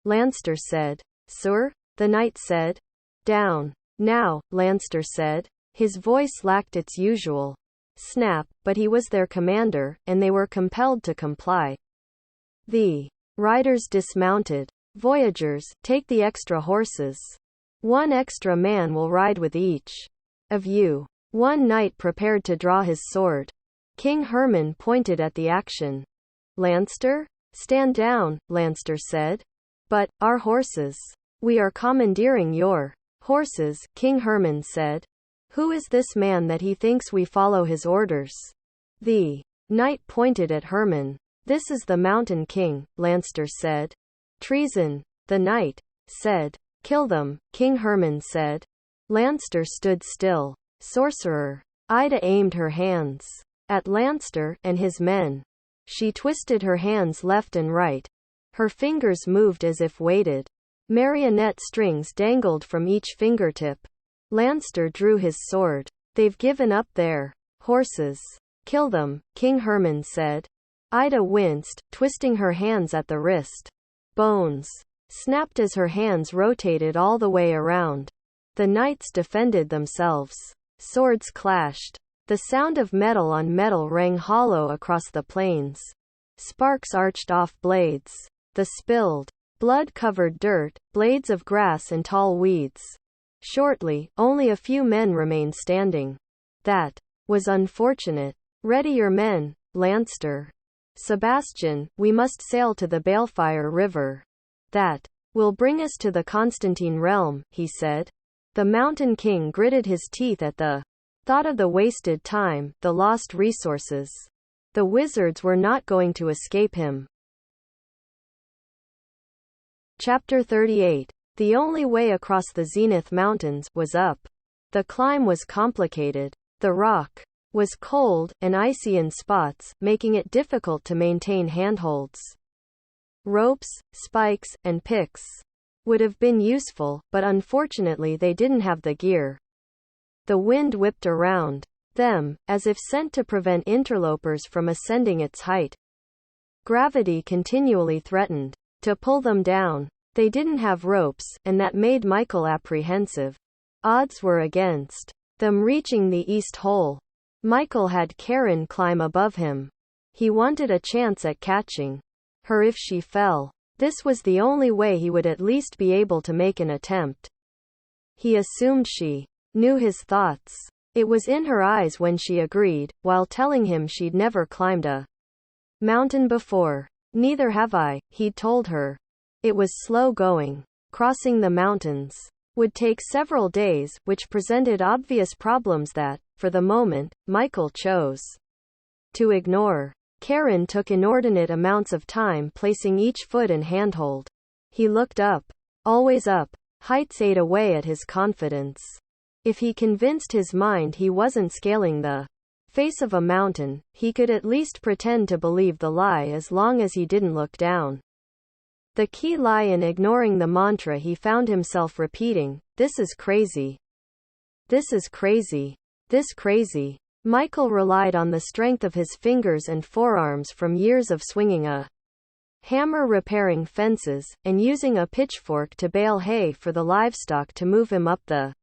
S1: Lanster said. Sir? The knight said. Down. Now, Lanster said. His voice lacked its usual snap, but he was their commander, and they were compelled to comply. The riders dismounted. Voyagers, take the extra horses. 1 extra man will ride with each of you. 1 knight prepared to draw his sword. King Hermann pointed at the action. Lanster? Stand down, Lanster said. But, our horses. We are commandeering your horses, King Hermann said. Who is this man that he thinks we follow his orders? The knight pointed at Hermann. This is the Mountain King, Lanster said. Treason, the knight said. Kill them, King Hermann said. Lanster stood still. Sorcerer. Ida aimed her hands at Lanster and his men. She twisted her hands left and right. Her fingers moved as if weighted. Marionette strings dangled from each fingertip. Lanster drew his sword. They've given up their horses. Kill them, King Hermann said. Ida winced, twisting her hands at the wrist. Bones snapped as her hands rotated all the way around. The knights defended themselves. Swords clashed. The sound of metal on metal rang hollow across the plains. Sparks arched off blades. The spilled, blood-covered dirt, blades of grass and tall weeds. Shortly, only a few men remained standing. That was unfortunate. Ready your men, Lanster. Sebastian, we must sail to the Balefire River. That will bring us to the Constantine realm, he said. The Mountain King gritted his teeth at the thought of the wasted time, the lost resources. The wizards were not going to escape him. Chapter 38. The only way across the Zenith Mountains was up. The climb was complicated. The rock was cold and icy in spots, making it difficult to maintain handholds. Ropes, spikes, and picks would have been useful, but unfortunately they didn't have the gear. The wind whipped around them, as if sent to prevent interlopers from ascending its height. Gravity continually threatened to pull them down. They didn't have ropes, and that made Michael apprehensive. Odds were against them reaching the East Hole. Michael had Karen climb above him. He wanted a chance at catching her if she fell. This was the only way he would at least be able to make an attempt. He assumed she knew his thoughts. It was in her eyes when she agreed, while telling him she'd never climbed a mountain before. Neither have I, he'd told her. It was slow going. Crossing the mountains would take several days, which presented obvious problems that for the moment, Michael chose to ignore. Karen took inordinate amounts of time placing each foot and handhold. He looked up. Always up. Heights ate away at his confidence. If he convinced his mind he wasn't scaling the face of a mountain, he could at least pretend to believe the lie as long as he didn't look down. The key lie in ignoring the mantra he found himself repeating: "This is crazy. This is crazy. This crazy." Michael relied on the strength of his fingers and forearms from years of swinging a hammer, repairing fences, and using a pitchfork to bale hay for the livestock to move him up the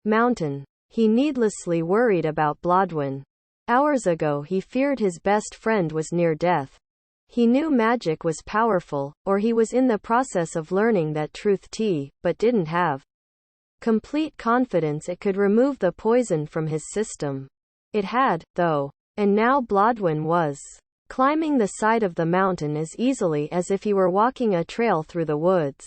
S1: mountain. He needlessly worried about Blodwin. Hours ago he feared his best friend was near death. He knew magic was powerful, or he was in the process of learning that truth, but didn't have complete confidence it could remove the poison from his system. It had, though. And now Blodwin was climbing the side of the mountain as easily as if he were walking a trail through the woods.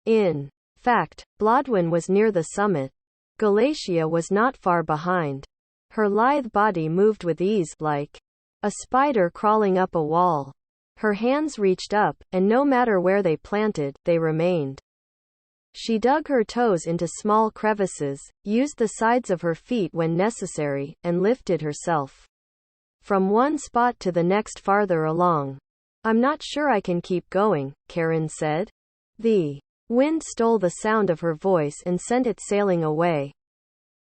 S1: In fact, Blodwin was near the summit. Galatia was not far behind. Her lithe body moved with ease, like a spider crawling up a wall. Her hands reached up, and no matter where they planted, they remained. She dug her toes into small crevices, used the sides of her feet when necessary, and lifted herself from one spot to the next farther along. "I'm not sure I can keep going," Karen said. The wind stole the sound of her voice and sent it sailing away.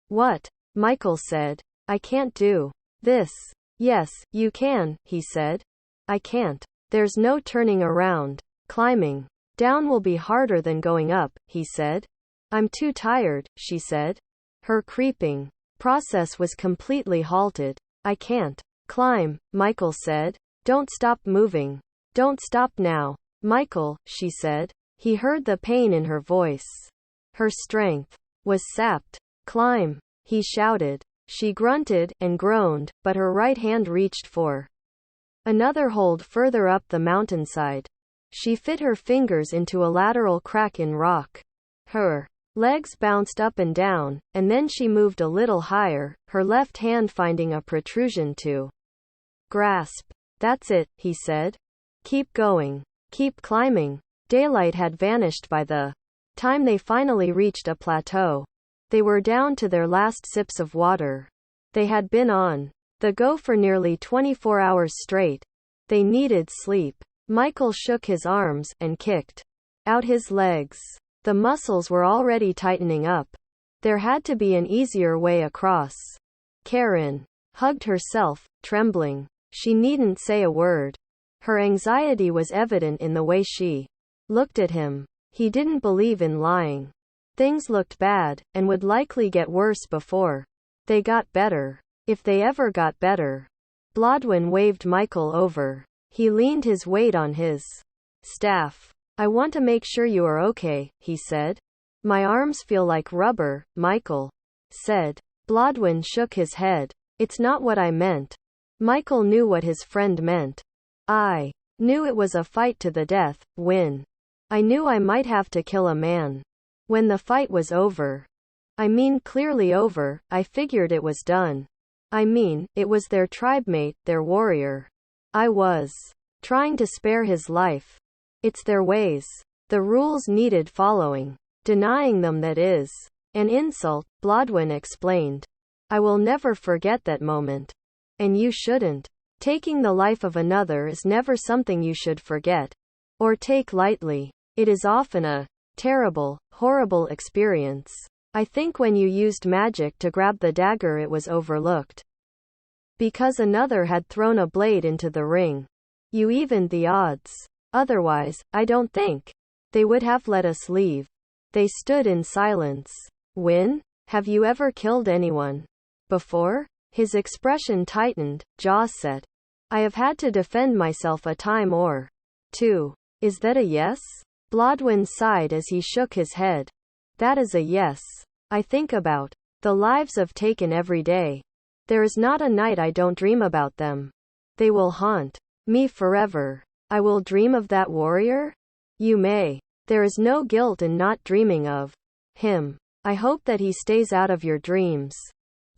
S1: "What?" Michael said. "I can't do this." "Yes, you can," he said. "I can't. There's no turning around. Climbing down will be harder than going up," he said. "I'm too tired," she said. Her creeping process was completely halted. "I can't climb," Michael said. "Don't stop moving. Don't stop now." "Michael," she said. He heard the pain in her voice. Her strength was sapped. "Climb," he shouted. She grunted and groaned, but her right hand reached for another hold further up the mountainside. She fit her fingers into a lateral crack in rock. Her legs bounced up and down, and then she moved a little higher, her left hand finding a protrusion to grasp. "That's it," he said. "Keep going. Keep climbing." Daylight had vanished by the time they finally reached a plateau. They were down to their last sips of water. They had been on the go for nearly 24 hours straight. They needed sleep. Michael shook his arms and kicked out his legs. The muscles were already tightening up. There had to be an easier way across. Karen hugged herself, trembling. She needn't say a word. Her anxiety was evident in the way she looked at him. He didn't believe in lying. Things looked bad, and would likely get worse before they got better. If they ever got better. Blodwin waved Michael over. He leaned his weight on his staff. "I want to make sure you are okay," he said. "My arms feel like rubber," Michael said. Blodwin shook his head. "It's not what I meant." Michael knew what his friend meant. "I knew it was a fight to the death, when I knew I might have to kill a man. When the fight was over. I mean clearly over, I figured it was done. I mean, it was their tribemate, their warrior. I was trying to spare his life. It's their ways. The rules needed following. Denying them that is an insult," Blodwin explained. "I will never forget that moment. And you shouldn't. Taking the life of another is never something you should forget or take lightly. It is often a terrible, horrible experience. I think when you used magic to grab the dagger it was overlooked. Because another had thrown a blade into the ring. You evened the odds. Otherwise, I don't think they would have let us leave." They stood in silence. "Win? Have you ever killed anyone before?" His expression tightened, jaw set. "I have had to defend myself a time or two." "Is that a yes?" Blodwin sighed as he shook his head. "That is a yes. I think about the lives I've taken every day. There is not a night I don't dream about them. They will haunt me forever." "I will dream of that warrior?" "You may. There is no guilt in not dreaming of him. I hope that he stays out of your dreams.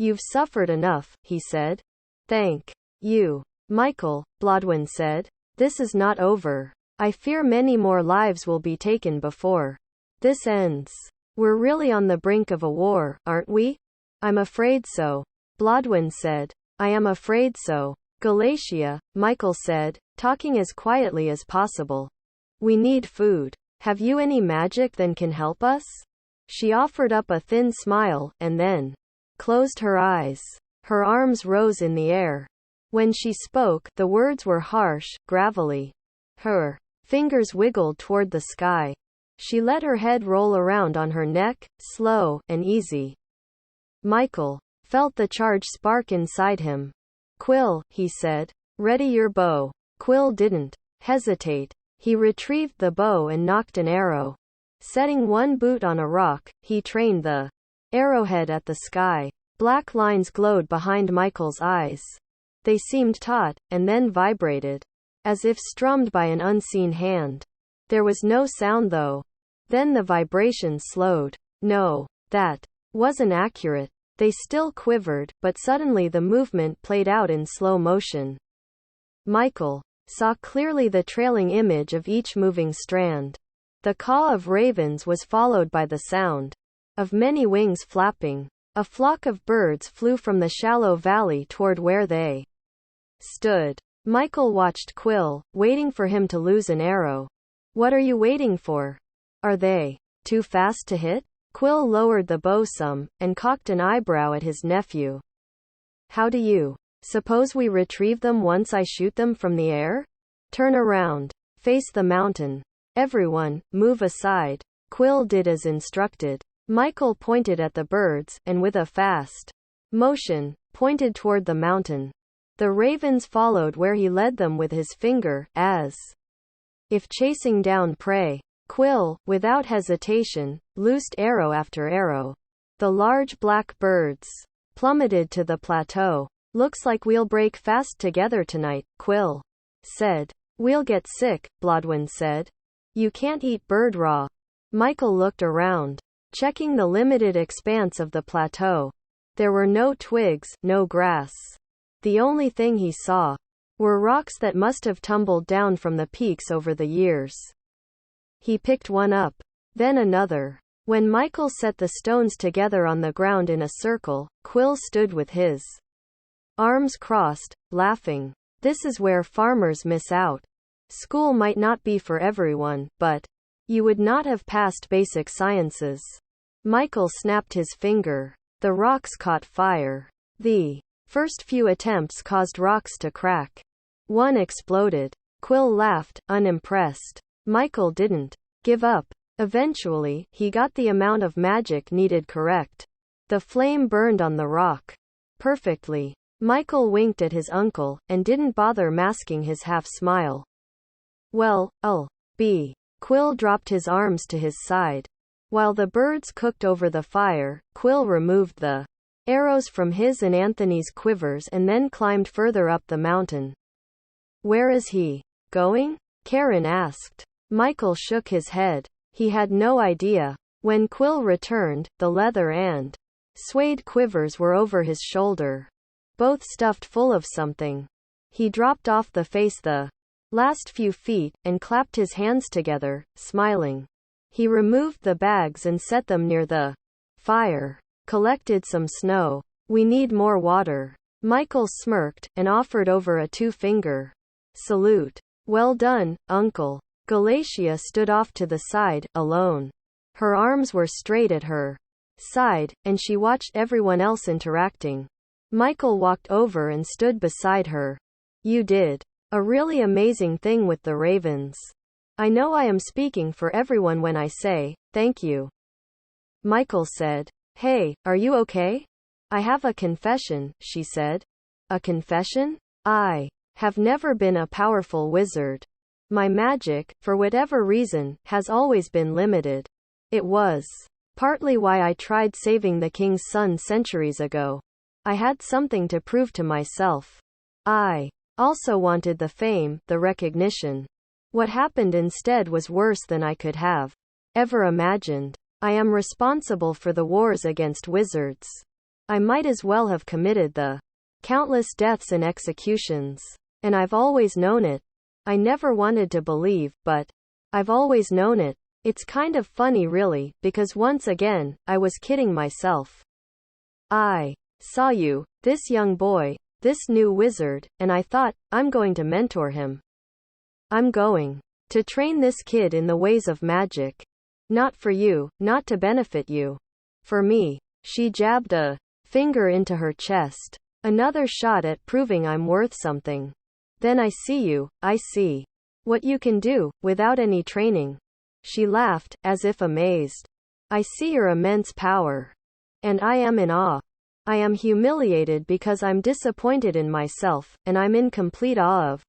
S1: You've suffered enough, he said. Thank you, Michael, Blodwyn said. This is not over. I fear many more lives will be taken before this ends. We're really on the brink of a war, aren't we? I'm afraid so, Blodwyn said. I am afraid so, Galatia, Michael said, talking as quietly as possible. We need food. Have you any magic that can help us? She offered up a thin smile, and then closed her eyes. Her arms rose in the air. When she spoke, the words were harsh, gravelly. Her fingers wiggled toward the sky. She let her head roll around on her neck, slow and easy. Michael felt the charge spark inside him. Quill, he said. Ready your bow. Quill didn't hesitate. He retrieved the bow and nocked an arrow. Setting one boot on a rock, he trained the arrowhead at the sky. Black lines glowed behind Michael's eyes. They seemed taut, and then vibrated, as if strummed by an unseen hand. There was no sound though. Then the vibration slowed. No, that wasn't accurate. They still quivered, but suddenly the movement played out in slow motion. Michael saw clearly the trailing image of each moving strand. The caw of ravens was followed by the sound of many wings flapping. A flock of birds flew from the shallow valley toward where they stood. Michael watched Quill, waiting for him to lose an arrow. What are you waiting for? Are they too fast to hit? Quill lowered the bow some, and cocked an eyebrow at his nephew. How do you suppose we retrieve them once I shoot them from the air? Turn around. Face the mountain. Everyone, move aside. Quill did as instructed. Michael pointed at the birds, and with a fast motion, pointed toward the mountain. The ravens followed where he led them with his finger, as if chasing down prey. Quill, without hesitation, loosed arrow after arrow. The large black birds plummeted to the plateau. Looks like we'll break fast together tonight, Quill said. We'll get sick, Blodwyn said. You can't eat bird raw. Michael looked around, checking the limited expanse of the plateau. There were no twigs, no grass. The only thing he saw were rocks that must have tumbled down from the peaks over the years. He picked one up, then another. When Michael set the stones together on the ground in a circle, Quill stood with his arms crossed, laughing. This is where farmers miss out. School might not be for everyone, but you would not have passed basic sciences. Michael snapped his finger. The rocks caught fire. The first few attempts caused rocks to crack. One exploded. Quill laughed, unimpressed. Michael didn't give up. Eventually, he got the amount of magic needed correct. The flame burned on the rock perfectly. Michael winked at his uncle, and didn't bother masking his half-smile. Well, I'll be. Quill dropped his arms to his side. While the birds cooked over the fire, Quill removed the arrows from his and Anthony's quivers and then climbed further up the mountain. Where is he going? Karen asked. Michael shook his head. He had no idea. When Quill returned, the leather and suede quivers were over his shoulder, both stuffed full of something. He dropped off the face the last few feet, and clapped his hands together, smiling. He removed the bags and set them near the fire. Collected some snow. We need more water. Michael smirked, and offered over a 2-finger salute. Well done, Uncle. Galatia stood off to the side, alone. Her arms were straight at her side, and she watched everyone else interacting. Michael walked over and stood beside her. You did a really amazing thing with the ravens. I know I am speaking for everyone when I say, thank you. Michael said. Hey, are you okay? I have a confession, she said. A confession? I have never been a powerful wizard. My magic, for whatever reason, has always been limited. It was partly why I tried saving the king's son centuries ago. I had something to prove to myself. I also wanted the fame, the recognition. What happened instead was worse than I could have ever imagined. I am responsible for the wars against wizards. I might as well have committed the countless deaths and executions. And I've always known it. I never wanted to believe, but I've always known it. It's kind of funny really, because once again, I was kidding myself. I saw you, this young boy, this new wizard, and I thought, I'm going to mentor him. I'm going to train this kid in the ways of magic. Not for you, not to benefit you. For me. She jabbed a finger into her chest. Another shot at proving I'm worth something. Then I see what you can do, without any training. She laughed, as if amazed. I see your immense power. And I am in awe. I am humiliated because I'm disappointed in myself, and I'm in complete awe of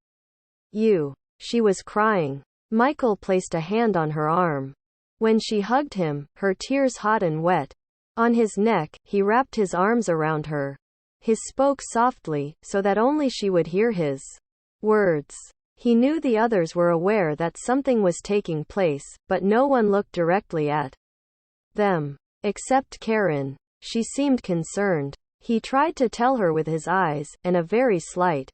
S1: you. She was crying. Michael placed a hand on her arm. When she hugged him, her tears hot and wet on his neck, he wrapped his arms around her. He spoke softly, so that only she would hear his words. He knew the others were aware that something was taking place, but no one looked directly at them. Except Karen. She seemed concerned. He tried to tell her with his eyes, and a very slight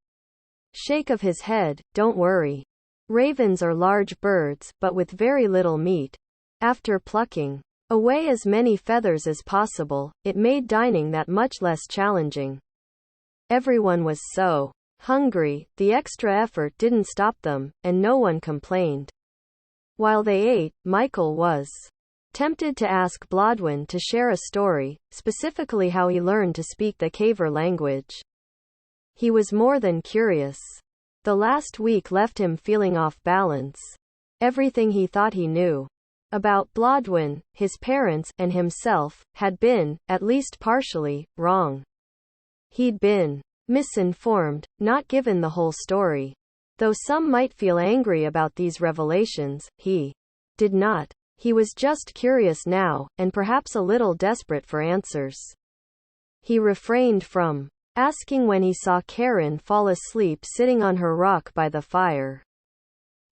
S1: shake of his head, don't worry. Ravens are large birds, but with very little meat. After plucking away as many feathers as possible, it made dining that much less challenging. Everyone was so hungry, the extra effort didn't stop them, and no one complained. While they ate, Michael was tempted to ask Blodwin to share a story, specifically how he learned to speak the Caver language. He was more than curious. The last week left him feeling off balance. Everything he thought he knew about Blodwin, his parents, and himself, had been, at least partially, wrong. He'd been misinformed, not given the whole story. Though some might feel angry about these revelations, he did not. He was just curious now, and perhaps a little desperate for answers. He refrained from asking when he saw Karen fall asleep sitting on her rock by the fire.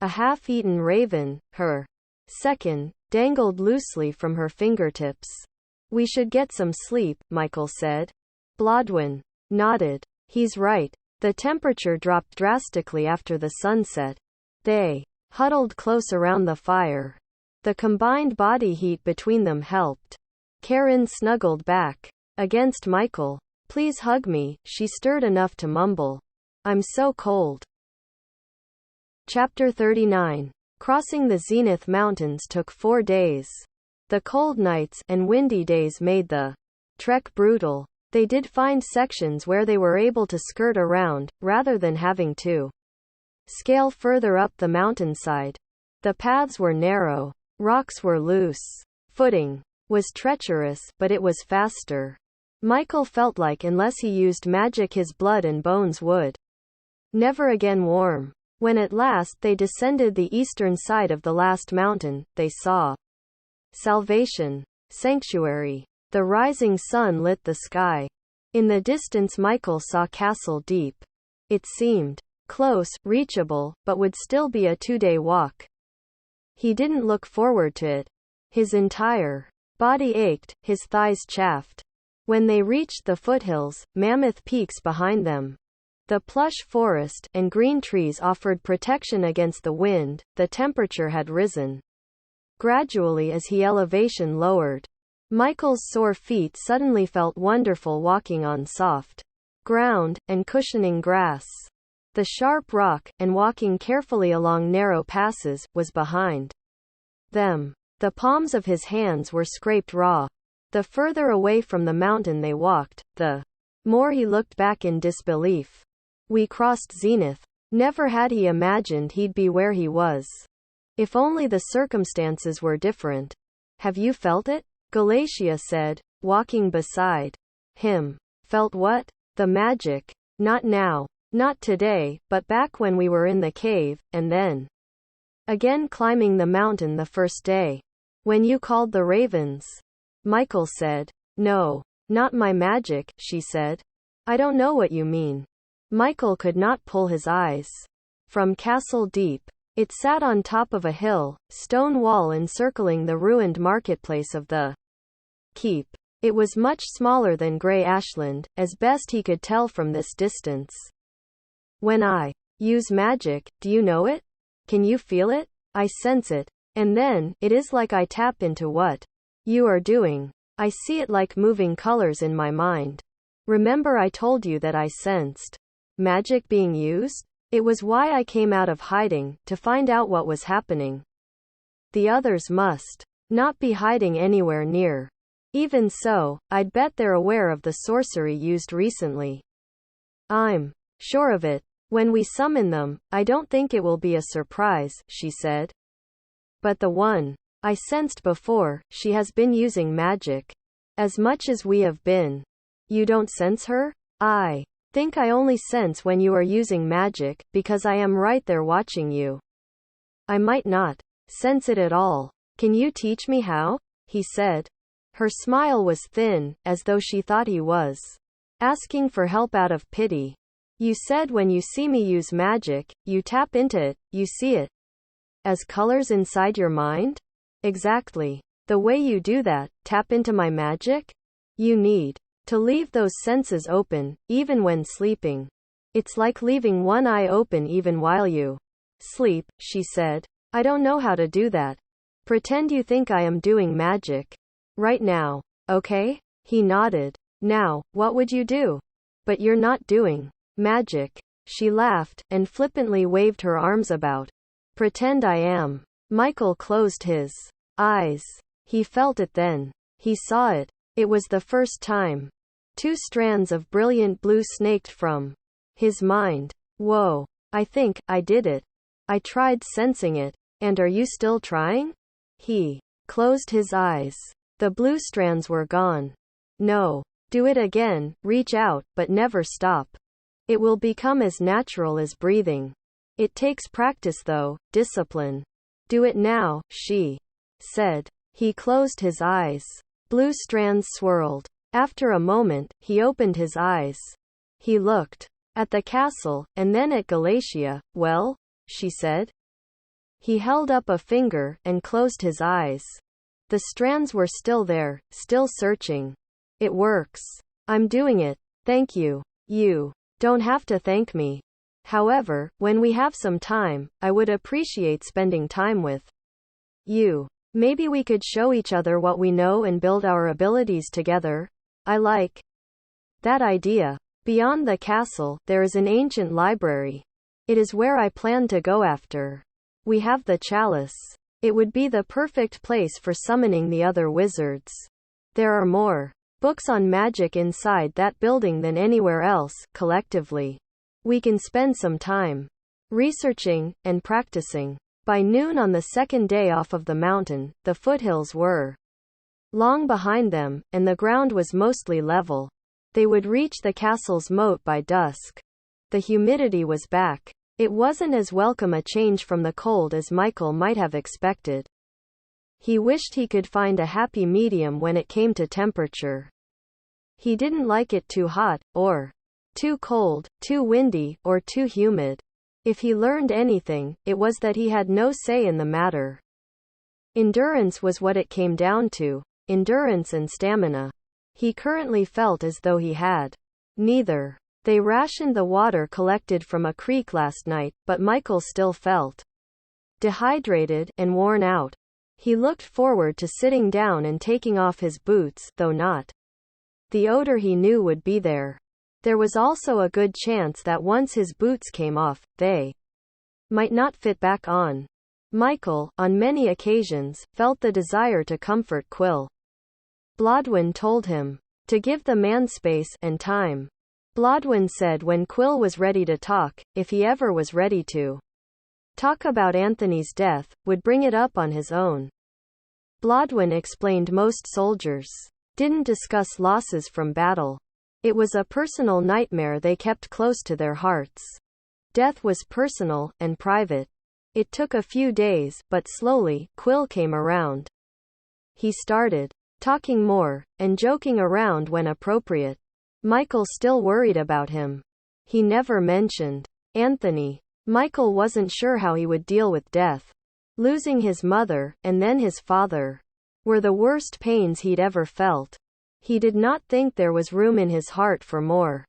S1: A half-eaten raven, her second, dangled loosely from her fingertips. We should get some sleep, Michael said. Blodwin nodded. He's right. The temperature dropped drastically after the sunset. They huddled close around the fire. The combined body heat between them helped. Karen snuggled back against Michael. Please hug me, she stirred enough to mumble. I'm so cold. Chapter 39. Crossing the Zenith Mountains took 4 days. The cold nights and windy days made the trek brutal. They did find sections where they were able to skirt around, rather than having to scale further up the mountainside. The paths were narrow. Rocks were loose. Footing was treacherous, but it was faster. Michael felt like unless he used magic his blood and bones would never again warm. When at last they descended the eastern side of the last mountain, they saw Salvation Sanctuary. The rising sun lit the sky. In the distance Michael saw Castle Deep. It seemed close, reachable, but would still be a 2-day walk. He didn't look forward to it. His entire body ached, his thighs chafed. When they reached the foothills, mammoth peaks behind them, the plush forest and green trees offered protection against the wind. The temperature had risen gradually as the elevation lowered. Michael's sore feet suddenly felt wonderful walking on soft ground and cushioning grass. The sharp rock, and walking carefully along narrow passes, was behind them. The palms of his hands were scraped raw. The further away from the mountain they walked, the more he looked back in disbelief. We crossed Zenith. Never had he imagined he'd be where he was. If only the circumstances were different. Have you felt it? Galatia said, walking beside him. Felt what? The magic. Not now. Not today, but back when we were in the cave, and then again climbing the mountain the first day. When you called the ravens. Michael said. No. Not my magic, she said. I don't know what you mean. Michael could not pull his eyes from Castle Deep. It sat on top of a hill, stone wall encircling the ruined marketplace of the keep. It was much smaller than Grey Ashland, as best he could tell from this distance. When I use magic, do you know it? Can you feel it? I sense it. And then, it is like I tap into what you are doing. I see it like moving colors in my mind. Remember I told you that I sensed magic being used? It was why I came out of hiding, to find out what was happening. The others must not be hiding anywhere near. Even so, I'd bet they're aware of the sorcery used recently. I'm sure of it. When we summon them, I don't think it will be a surprise, she said. But the one I sensed before, she has been using magic. As much as we have been. You don't sense her? I think I only sense when you are using magic, because I am right there watching you. I might not sense it at all. Can you teach me how? He said. Her smile was thin, as though she thought he was asking for help out of pity. You said when you see me use magic, you tap into it, you see it as colors inside your mind? Exactly. The way you do that, tap into my magic? You need to leave those senses open, even when sleeping. It's like leaving one eye open even while you sleep, she said. I don't know how to do that. Pretend you think I am doing magic right now, okay? He nodded. Now, what would you do? But you're not doing magic. She laughed, and flippantly waved her arms about. Pretend I am. Michael closed his eyes. He felt it then. He saw it. It was the first time. 2 strands of brilliant blue snaked from his mind. Whoa. I think I did it. I tried sensing it. And are you still trying? He closed his eyes. The blue strands were gone. No. Do it again, reach out, but never stop. It will become as natural as breathing. It takes practice though, discipline. Do it now, she said. He closed his eyes. Blue strands swirled. After a moment, he opened his eyes. He looked at the castle, and then at Galatia. Well? She said. He held up a finger, and closed his eyes. The strands were still there, still searching. It works. I'm doing it. Thank you. You don't have to thank me. However, when we have some time, I would appreciate spending time with you. Maybe we could show each other what we know and build our abilities together. I like that idea. Beyond the castle, there is an ancient library. It is where I plan to go after we have the chalice. It would be the perfect place for summoning the other wizards. There are more books on magic inside that building than anywhere else, collectively. We can spend some time researching and practicing. By noon on the second day off of the mountain, the foothills were long behind them, and the ground was mostly level. They would reach the castle's moat by dusk. The humidity was back. It wasn't as welcome a change from the cold as Michael might have expected. He wished he could find a happy medium when it came to temperature. He didn't like it too hot, or too cold, too windy, or too humid. If he learned anything, it was that he had no say in the matter. Endurance was what it came down to. Endurance and stamina. He currently felt as though he had neither. They rationed the water collected from a creek last night, but Michael still felt dehydrated and worn out. He looked forward to sitting down and taking off his boots, though not the odor he knew would be there. There was also a good chance that once his boots came off, they might not fit back on. Michael, on many occasions, felt the desire to comfort Quill. Blodwyn told him to give the man space and time. Blodwyn said when Quill was ready to talk, if he ever was ready to talk about Anthony's death, would bring it up on his own. Blodwyn explained most soldiers didn't discuss losses from battle. It was a personal nightmare they kept close to their hearts. Death was personal and private. It took a few days, but slowly, Quill came around. He started talking more, and joking around when appropriate. Michael still worried about him. He never mentioned Anthony. Michael wasn't sure how he would deal with death. Losing his mother, and then his father, were the worst pains he'd ever felt. He did not think there was room in his heart for more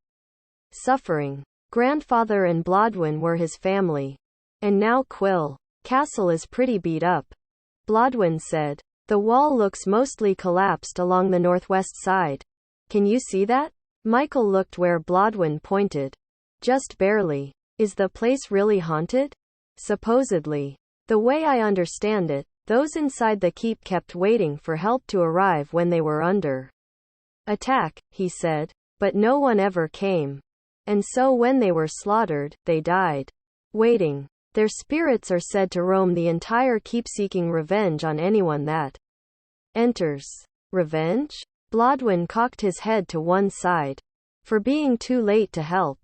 S1: suffering. Grandfather and Blodwyn were his family. And now Quill Castle is pretty beat up, Blodwyn said. The wall looks mostly collapsed along the northwest side. Can you see that? Michael looked where Blodwyn pointed. Just barely. Is the place really haunted? Supposedly. The way I understand it, those inside the keep kept waiting for help to arrive when they were under attack, he said. But no one ever came. And so when they were slaughtered, they died waiting. Their spirits are said to roam the entire keep seeking revenge on anyone that enters. Revenge? Blodwyn cocked his head to one side. For being too late to help.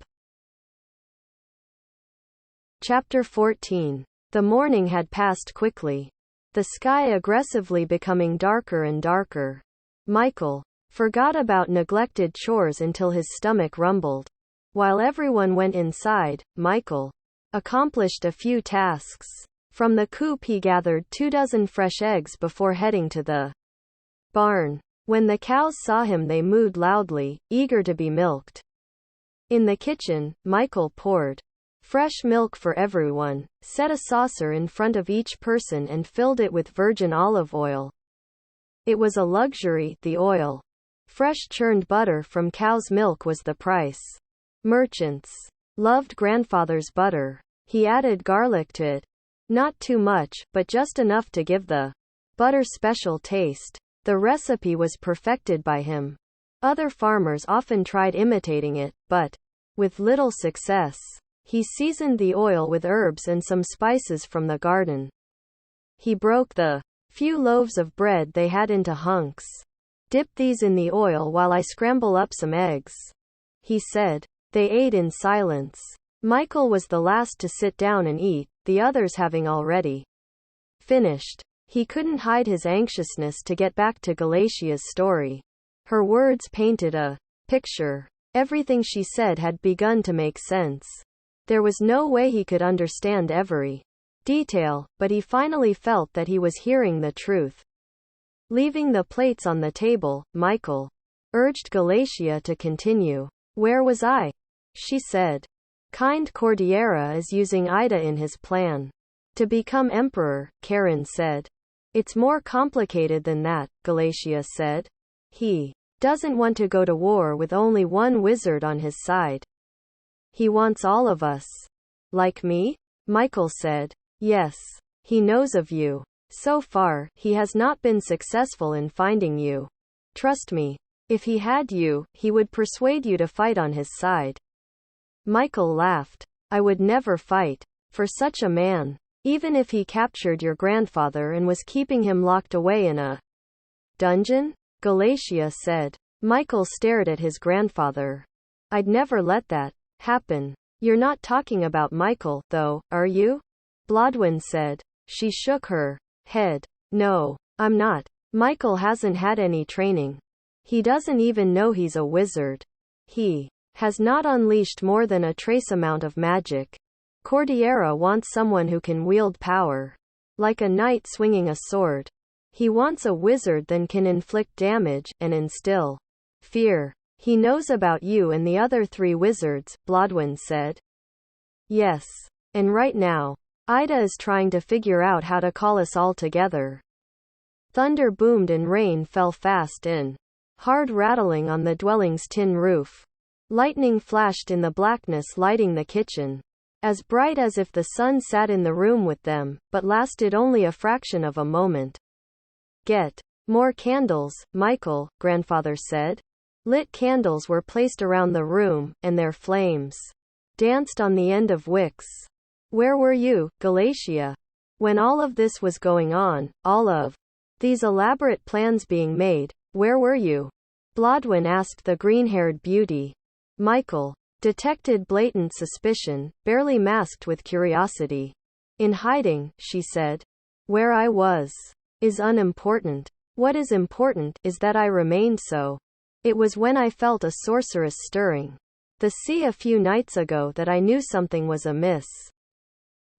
S1: Chapter 14. The morning had passed quickly. The sky aggressively becoming darker and darker. Michael forgot about neglected chores until his stomach rumbled. While everyone went inside, Michael accomplished a few tasks. From the coop he gathered 24 fresh eggs before heading to the barn. When the cows saw him they mooed loudly, eager to be milked. In the kitchen, Michael poured fresh milk for everyone, set a saucer in front of each person and filled it with virgin olive oil. It was a luxury, the oil. Fresh churned butter from cow's milk was the price. Merchants loved grandfather's butter. He added garlic to it. Not too much, but just enough to give the butter special taste. The recipe was perfected by him. Other farmers often tried imitating it, but with little success. He seasoned the oil with herbs and some spices from the garden. He broke the few loaves of bread they had into hunks. Dip these in the oil while I scramble up some eggs, he said. They ate in silence. Michael was the last to sit down and eat, the others having already finished. He couldn't hide his anxiousness to get back to Galatia's story. Her words painted a picture. Everything she said had begun to make sense. There was no way he could understand every detail, but he finally felt that he was hearing the truth. Leaving the plates on the table, Michael urged Galatia to continue. Where was I? She said. Kind Cordillera is using Ida in his plan to become emperor, Karen said. It's more complicated than that, Galatia said. He doesn't want to go to war with only one wizard on his side. He wants all of us. Like me? Michael said. Yes. He knows of you. So far, he has not been successful in finding you. Trust me. If he had you, he would persuade you to fight on his side. Michael laughed. I would never fight for such a man. Even if he captured your grandfather and was keeping him locked away in a dungeon? Galatia said. Michael stared at his grandfather. I'd never let that happen. You're not talking about Michael, though, are you? Blodwyn said. She shook her head. No, I'm not. Michael hasn't had any training. He doesn't even know he's a wizard. He has not unleashed more than a trace amount of magic. Cordillera wants someone who can wield power. Like a knight swinging a sword. He wants a wizard that can inflict damage, and instill fear. He knows about you and the other 3 wizards, Blodwyn said. Yes. And right now, Ida is trying to figure out how to call us all together. Thunder boomed and rain fell fast and hard, rattling on the dwelling's tin roof. Lightning flashed in the blackness, lighting the kitchen. As bright as if the sun sat in the room with them, but lasted only a fraction of a moment. Get more candles, Michael, grandfather said. Lit candles were placed around the room, and their flames danced on the end of wicks. Where were you, Galatia? When all of this was going on, all of these elaborate plans being made, where were you? Blodwyn asked the green-haired beauty. Michael detected blatant suspicion, barely masked with curiosity. In hiding, she said. Where I was is unimportant. What is important is that I remained so. It was when I felt a sorceress stirring the sea a few nights ago that I knew something was amiss.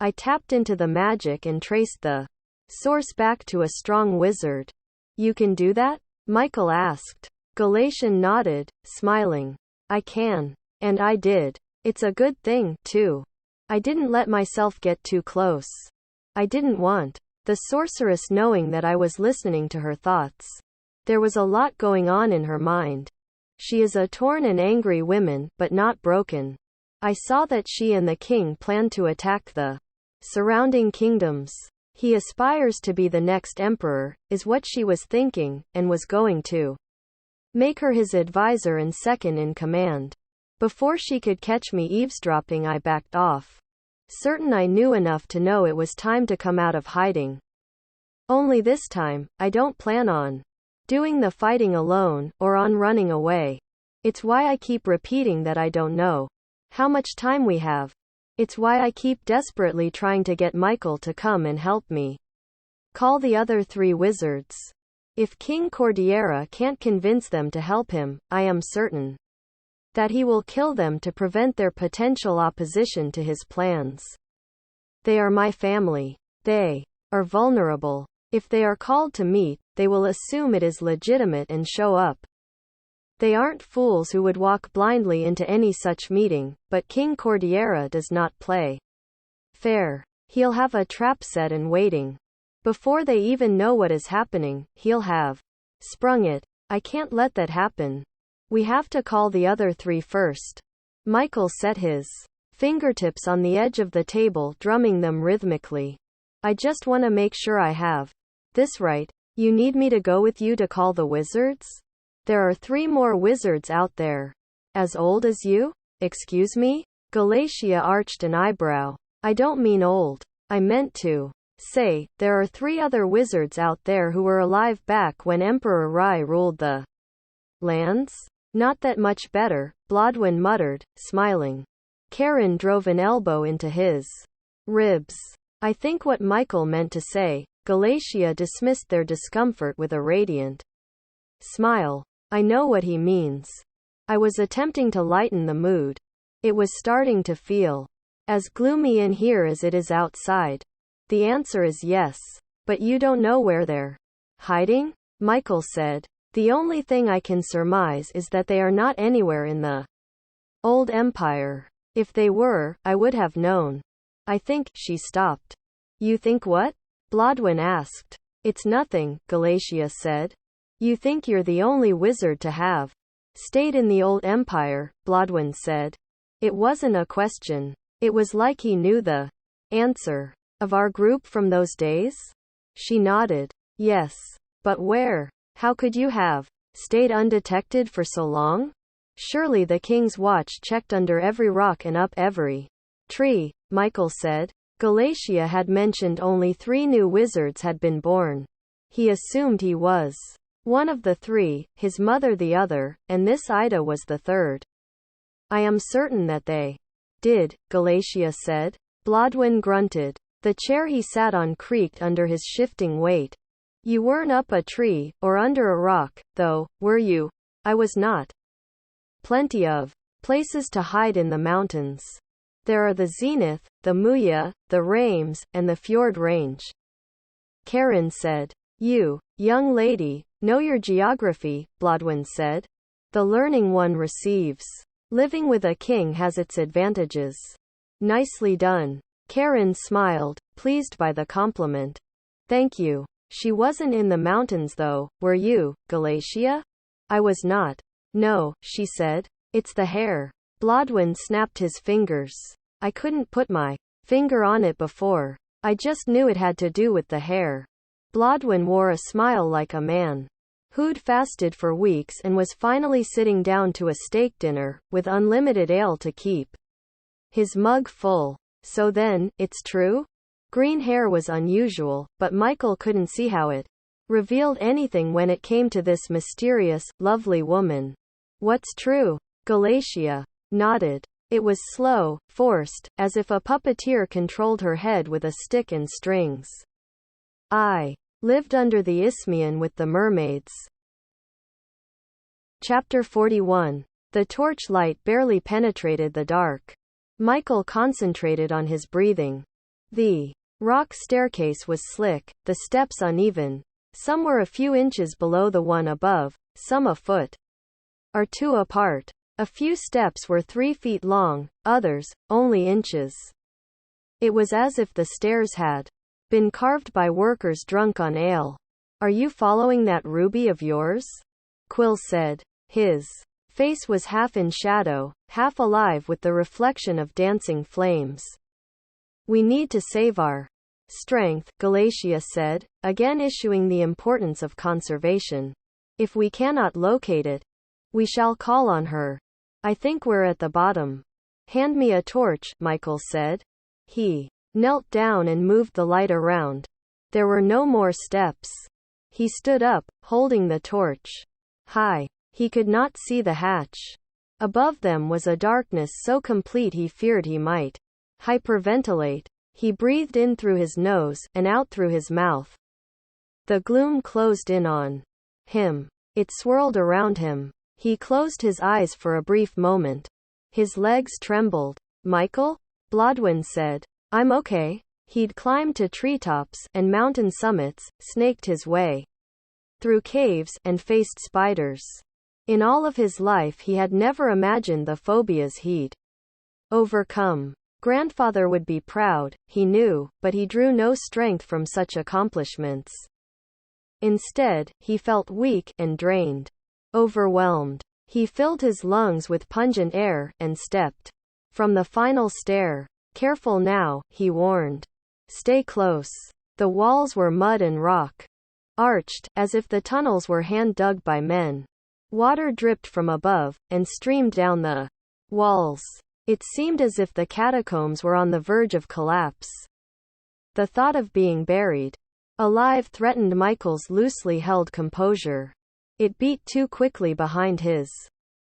S1: I tapped into the magic and traced the source back to a strong wizard. You can do that? Michael asked. Galatian nodded, smiling. I can. And I did. It's a good thing, too. I didn't let myself get too close. I didn't want the sorceress knowing that I was listening to her thoughts. There was a lot going on in her mind. She is a torn and angry woman, but not broken. I saw that she and the king planned to attack the surrounding kingdoms. He aspires to be the next emperor, is what she was thinking, and was going to make her his advisor and second in command. Before she could catch me eavesdropping, I backed off. Certain I knew enough to know it was time to come out of hiding. Only this time, I don't plan on doing the fighting alone, or on running away. It's why I keep repeating that I don't know how much time we have. It's why I keep desperately trying to get Michael to come and help me. Call the other 3 wizards. If King Cordeira can't convince them to help him, I am certain that he will kill them to prevent their potential opposition to his plans. They are my family. They are vulnerable. If they are called to meet, they will assume it is legitimate and show up. They aren't fools who would walk blindly into any such meeting, but King Cordeira does not play fair. He'll have a trap set and waiting. Before they even know what is happening, he'll have sprung it. I can't let that happen. We have to call the other 3 first. Michael set his fingertips on the edge of the table, drumming them rhythmically. I just want to make sure I have this right. You need me to go with you to call the wizards? There are 3 more wizards out there. As old as you? Excuse me? Galatia arched an eyebrow. I don't mean old. I meant to say, there are 3 other wizards out there who were alive back when Emperor Rai ruled the lands? Not that much better, Blodwyn muttered, smiling. Karen drove an elbow into his ribs. I think what Michael meant to say. Galatia dismissed their discomfort with a radiant smile. I know what he means. I was attempting to lighten the mood. It was starting to feel as gloomy in here as it is outside. The answer is yes. But you don't know where they're hiding? Michael said. The only thing I can surmise is that they are not anywhere in the old empire. If they were, I would have known. I think, she stopped. You think what? Blodwyn asked. It's nothing, Galatia said. You think you're the only wizard to have stayed in the old empire, Blodwyn said. It wasn't a question. It was like he knew the answer. Of our group from those days? She nodded. Yes. But where? How could you have stayed undetected for so long? Surely the king's watch checked under every rock and up every tree, Michael said. Galatia had mentioned only 3 new wizards had been born. He assumed he was one of the 3, his mother the other, and this Ida was the 3rd. I am certain that they did, Galatia said. Blodwyn grunted. The chair he sat on creaked under his shifting weight. You weren't up a tree, or under a rock, though, were you? I was not. Plenty of places to hide in the mountains. There are the Zenith, the Muya, the Reims, and the Fjord Range. Karen said. You, young lady, know your geography, Blodwyn said. The learning one receives. Living with a king has its advantages. Nicely done. Karen smiled, pleased by the compliment. Thank you. She wasn't in the mountains though, were you, Galatia? I was not. No, she said. It's the hair. Blodwyn snapped his fingers. I couldn't put my finger on it before. I just knew it had to do with the hair. Blodwyn wore a smile like a man who'd fasted for weeks and was finally sitting down to a steak dinner, with unlimited ale to keep his mug full. So then, it's true? Green hair was unusual, but Michael couldn't see how it revealed anything when it came to this mysterious, lovely woman. What's true? Galatia nodded. It was slow, forced, as if a puppeteer controlled her head with a stick and strings. I lived under the Isthmian with the mermaids. Chapter 41. The torchlight barely penetrated the dark. Michael concentrated on his breathing. The rock staircase was slick, the steps uneven. Some were a few inches below the one above, some a foot are 2 apart. A few steps were 3 feet long, others, only inches. It was as if the stairs had been carved by workers drunk on ale. Are you following that ruby of yours? Quill said. His face was half in shadow, half alive with the reflection of dancing flames. We need to save our strength, Galatia said, again issuing the importance of conservation. If we cannot locate it, we shall call on her. I think we're at the bottom. Hand me a torch, Michael said. He knelt down and moved the light around. There were no more steps. He stood up, holding the torch high. He could not see the hatch. Above them was a darkness so complete he feared he might hyperventilate. He breathed in through his nose, and out through his mouth. The gloom closed in on him. It swirled around him. He closed his eyes for a brief moment. His legs trembled. Michael? Blodwyn said. I'm okay. He'd climbed to treetops and mountain summits, snaked his way through caves, and faced spiders. In all of his life he had never imagined the phobias he'd overcome. Grandfather would be proud, he knew, but he drew no strength from such accomplishments. Instead, he felt weak and drained. Overwhelmed. He filled his lungs with pungent air, and stepped from the final stair. Careful now, he warned. Stay close. The walls were mud and rock. Arched, as if the tunnels were hand-dug by men. Water dripped from above, and streamed down the walls. It seemed as if the catacombs were on the verge of collapse. The thought of being buried alive threatened Michael's loosely held composure. It beat too quickly behind his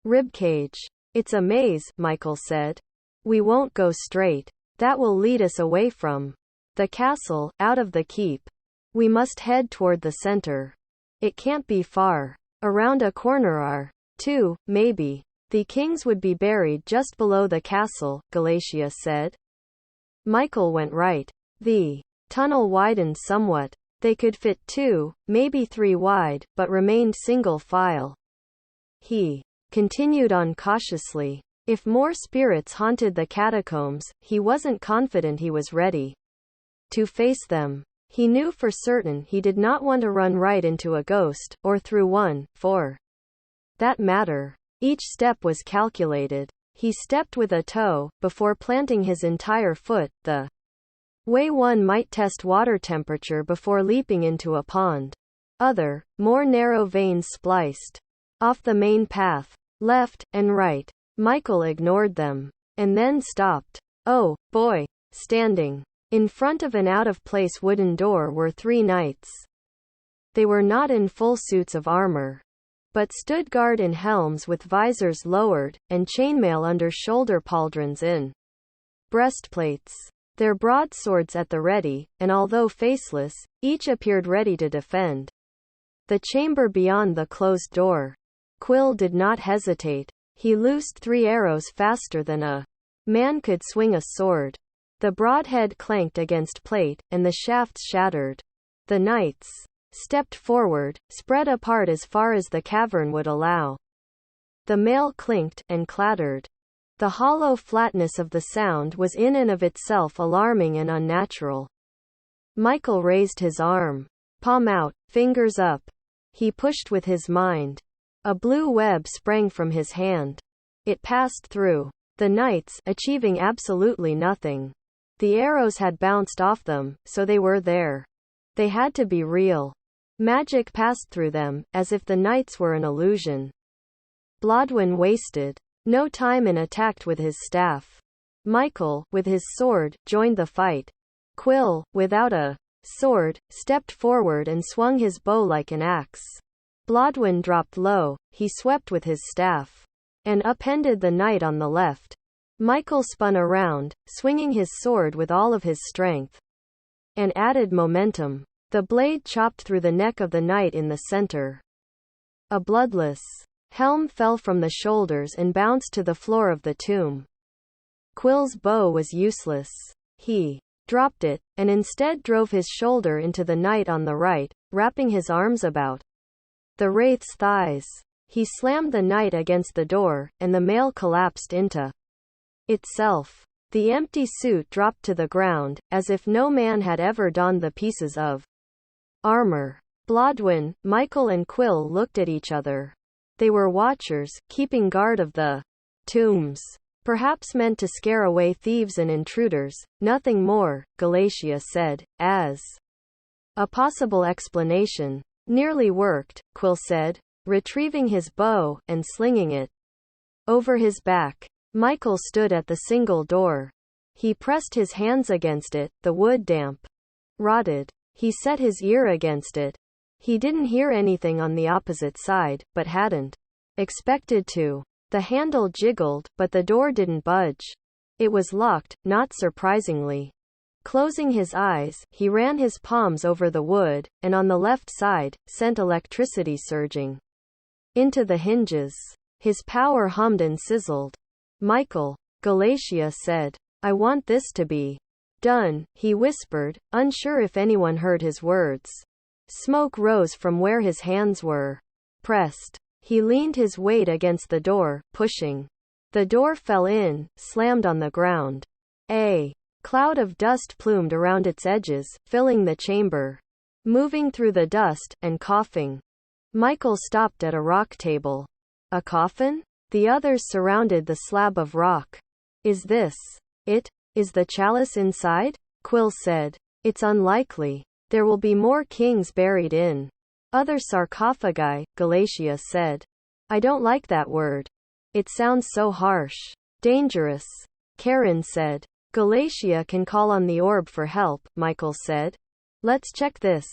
S1: ribcage. It's a maze, Michael said. We won't go straight. That will lead us away from the castle, out of the keep. We must head toward the center. It can't be far. Around a corner are 2, maybe. The kings would be buried just below the castle, Galatia said. Michael went right. The tunnel widened somewhat. They could fit 2, maybe 3 wide, but remained single file. He continued on cautiously. If more spirits haunted the catacombs, he wasn't confident he was ready to face them. He knew for certain he did not want to run right into a ghost, or through one, for that matter. Each step was calculated. He stepped with a toe, before planting his entire foot, the way one might test water temperature before leaping into a pond. Other, more narrow veins spliced off the main path. Left, and right. Michael ignored them. And then stopped. Oh, boy. Standing in front of an out-of-place wooden door were 3 knights. They were not in full suits of armor, but stood guard in helms with visors lowered, and chainmail under shoulder pauldrons in breastplates. Their broadswords at the ready, and although faceless, each appeared ready to defend the chamber beyond the closed door. Quill did not hesitate. He loosed 3 arrows faster than a man could swing a sword. The broad head clanked against plate, and the shafts shattered. The knights stepped forward, spread apart as far as the cavern would allow. The mail clinked, and clattered. The hollow flatness of the sound was in and of itself alarming and unnatural. Michael raised his arm. Palm out, fingers up. He pushed with his mind. A blue web sprang from his hand. It passed through the knights, achieving absolutely nothing. The arrows had bounced off them, so they were there. They had to be real. Magic passed through them, as if the knights were an illusion. Blodwyn wasted no time and attacked with his staff. Michael, with his sword, joined the fight. Quill, without a sword, stepped forward and swung his bow like an axe. Blodwyn dropped low. He swept with his staff and upended the knight on the left. Michael spun around, swinging his sword with all of his strength and added momentum. The blade chopped through the neck of the knight in the center. A bloodless helm fell from the shoulders and bounced to the floor of the tomb. Quill's bow was useless. He dropped it, and instead drove his shoulder into the knight on the right, wrapping his arms about the wraith's thighs. He slammed the knight against the door, and the mail collapsed into itself. The empty suit dropped to the ground, as if no man had ever donned the pieces of armor. Blodwyn, Michael and Quill looked at each other. They were watchers, keeping guard of the tombs. Perhaps meant to scare away thieves and intruders, nothing more, Galatea said, as a possible explanation. Nearly worked, Quill said, retrieving his bow, and slinging it over his back. Michael stood at the single door. He pressed his hands against it, the wood damp. Rotted. He set his ear against it. He didn't hear anything on the opposite side, but hadn't expected to. The handle jiggled, but the door didn't budge. It was locked, not surprisingly. Closing his eyes, he ran his palms over the wood, and on the left side, sent electricity surging into the hinges. His power hummed and sizzled. Michael, Galatea said. I want this to be done, he whispered, unsure if anyone heard his words. Smoke rose from where his hands were pressed. He leaned his weight against the door, pushing. The door fell in, slammed on the ground. A cloud of dust plumed around its edges, filling the chamber. Moving through the dust, and coughing. Michael stopped at a rock table. A coffin? The others surrounded the slab of rock. Is this it? Is the chalice inside? Quill said. It's unlikely. There will be more kings buried in other sarcophagi, Galatea said. I don't like that word. It sounds so harsh. Dangerous. Karen said. Galatea can call on the orb for help, Michael said. Let's check this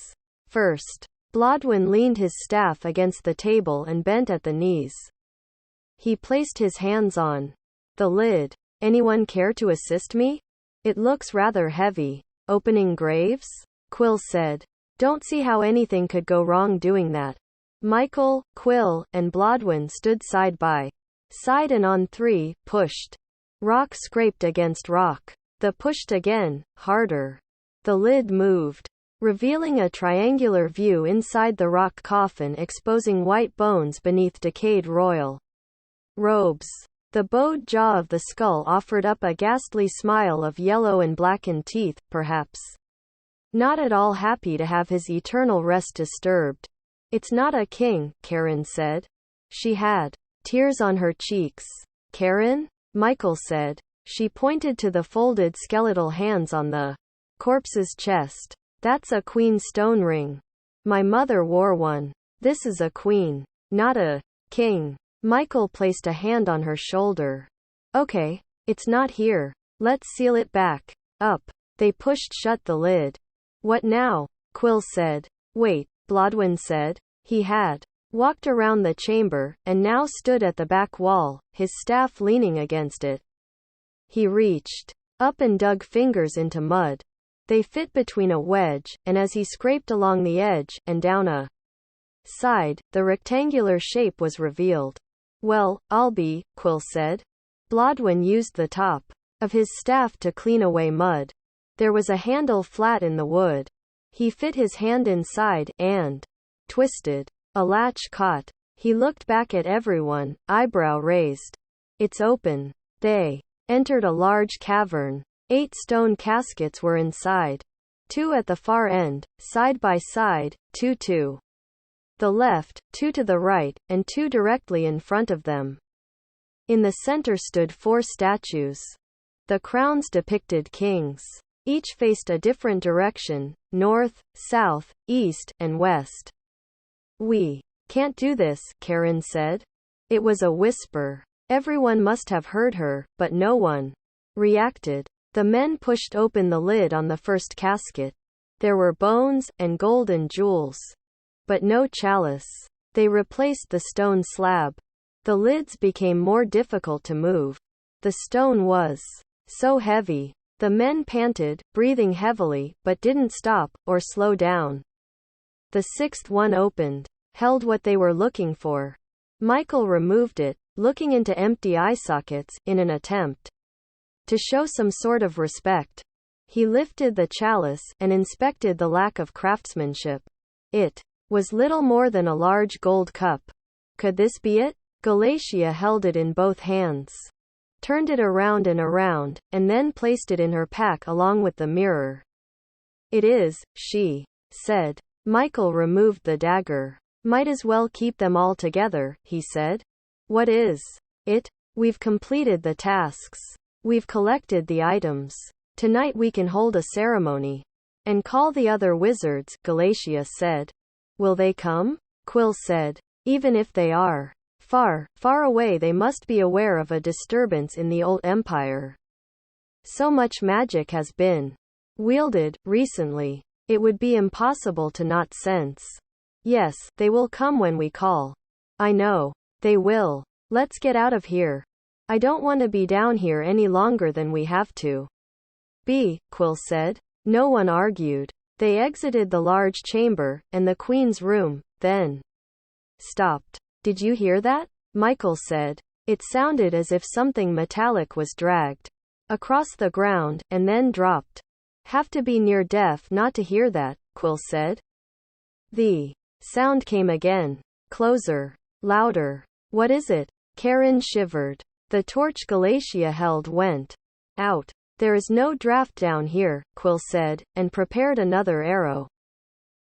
S1: first. Blodwyn leaned his staff against the table and bent at the knees. He placed his hands on the lid. Anyone care to assist me? It looks rather heavy. Opening graves? Quill said. Don't see how anything could go wrong doing that. Michael, Quill, and Blodwyn stood side by side and on three, pushed. Rock scraped against rock. The pushed again, harder. The lid moved, revealing a triangular view inside the rock coffin, exposing white bones beneath decayed royal robes. The bowed jaw of the skull offered up a ghastly smile of yellow and blackened teeth, perhaps not at all happy to have his eternal rest disturbed. It's not a king, Karen said. She had tears on her cheeks. Karen? Michael said. She pointed to the folded skeletal hands on the corpse's chest. That's a queen's stone ring. My mother wore one. This is a queen, not a king. Michael placed a hand on her shoulder. Okay, it's not here. Let's seal it back up. They pushed shut the lid. What now? Quill said. Wait, Blodwyn said. He had walked around the chamber, and now stood at the back wall, his staff leaning against it. He reached up and dug fingers into mud. They fit between a wedge, and as he scraped along the edge, and down a side, the rectangular shape was revealed. Well, I'll be, Quill said. Blodwyn used the top of his staff to clean away mud. There was a handle flat in the wood. He fit his hand inside, and twisted. A latch caught. He looked back at everyone, eyebrow raised. It's open. They entered a large cavern. 8 stone caskets were inside. 2 at the far end, side by side, 2 to the left, 2 to the right, and 2 directly in front of them. In the center stood 4 statues. The crowns depicted kings. Each faced a different direction, north, south, east, and west. We can't do this, Karen said. It was a whisper. Everyone must have heard her, but no one reacted. The men pushed open the lid on the first casket. There were bones, and gold and jewels. But no chalice. They replaced the stone slab. The lids became more difficult to move. The stone was so heavy. The men panted, breathing heavily, but didn't stop, or slow down. The 6th one opened. Held what they were looking for. Michael removed it, looking into empty eye sockets, in an attempt to show some sort of respect. He lifted the chalice, and inspected the lack of craftsmanship. It was little more than a large gold cup. Could this be it? Galatia held it in both hands, turned it around and around, and then placed it in her pack along with the mirror. It is, she said. Michael removed the dagger. Might as well keep them all together, he said. What is it? We've completed the tasks. We've collected the items. Tonight we can hold a ceremony and call the other wizards, Galatia said. Will they come? Quill said. Even if they are far, far away, they must be aware of a disturbance in the old empire. So much magic has been wielded recently. It would be impossible to not sense. Yes, they will come when we call. I know. They will. Let's get out of here. I don't want to be down here any longer than we have to be, Quill said. No one argued. They exited the large chamber, and the Queen's room, then stopped. Did you hear that? Michael said. It sounded as if something metallic was dragged across the ground, and then dropped. Have to be near deaf not to hear that, Quill said. The sound came again. Closer. Louder. What is it? Karen shivered. The torch Galatia held went out. There is no draft down here, Quill said, and prepared another arrow.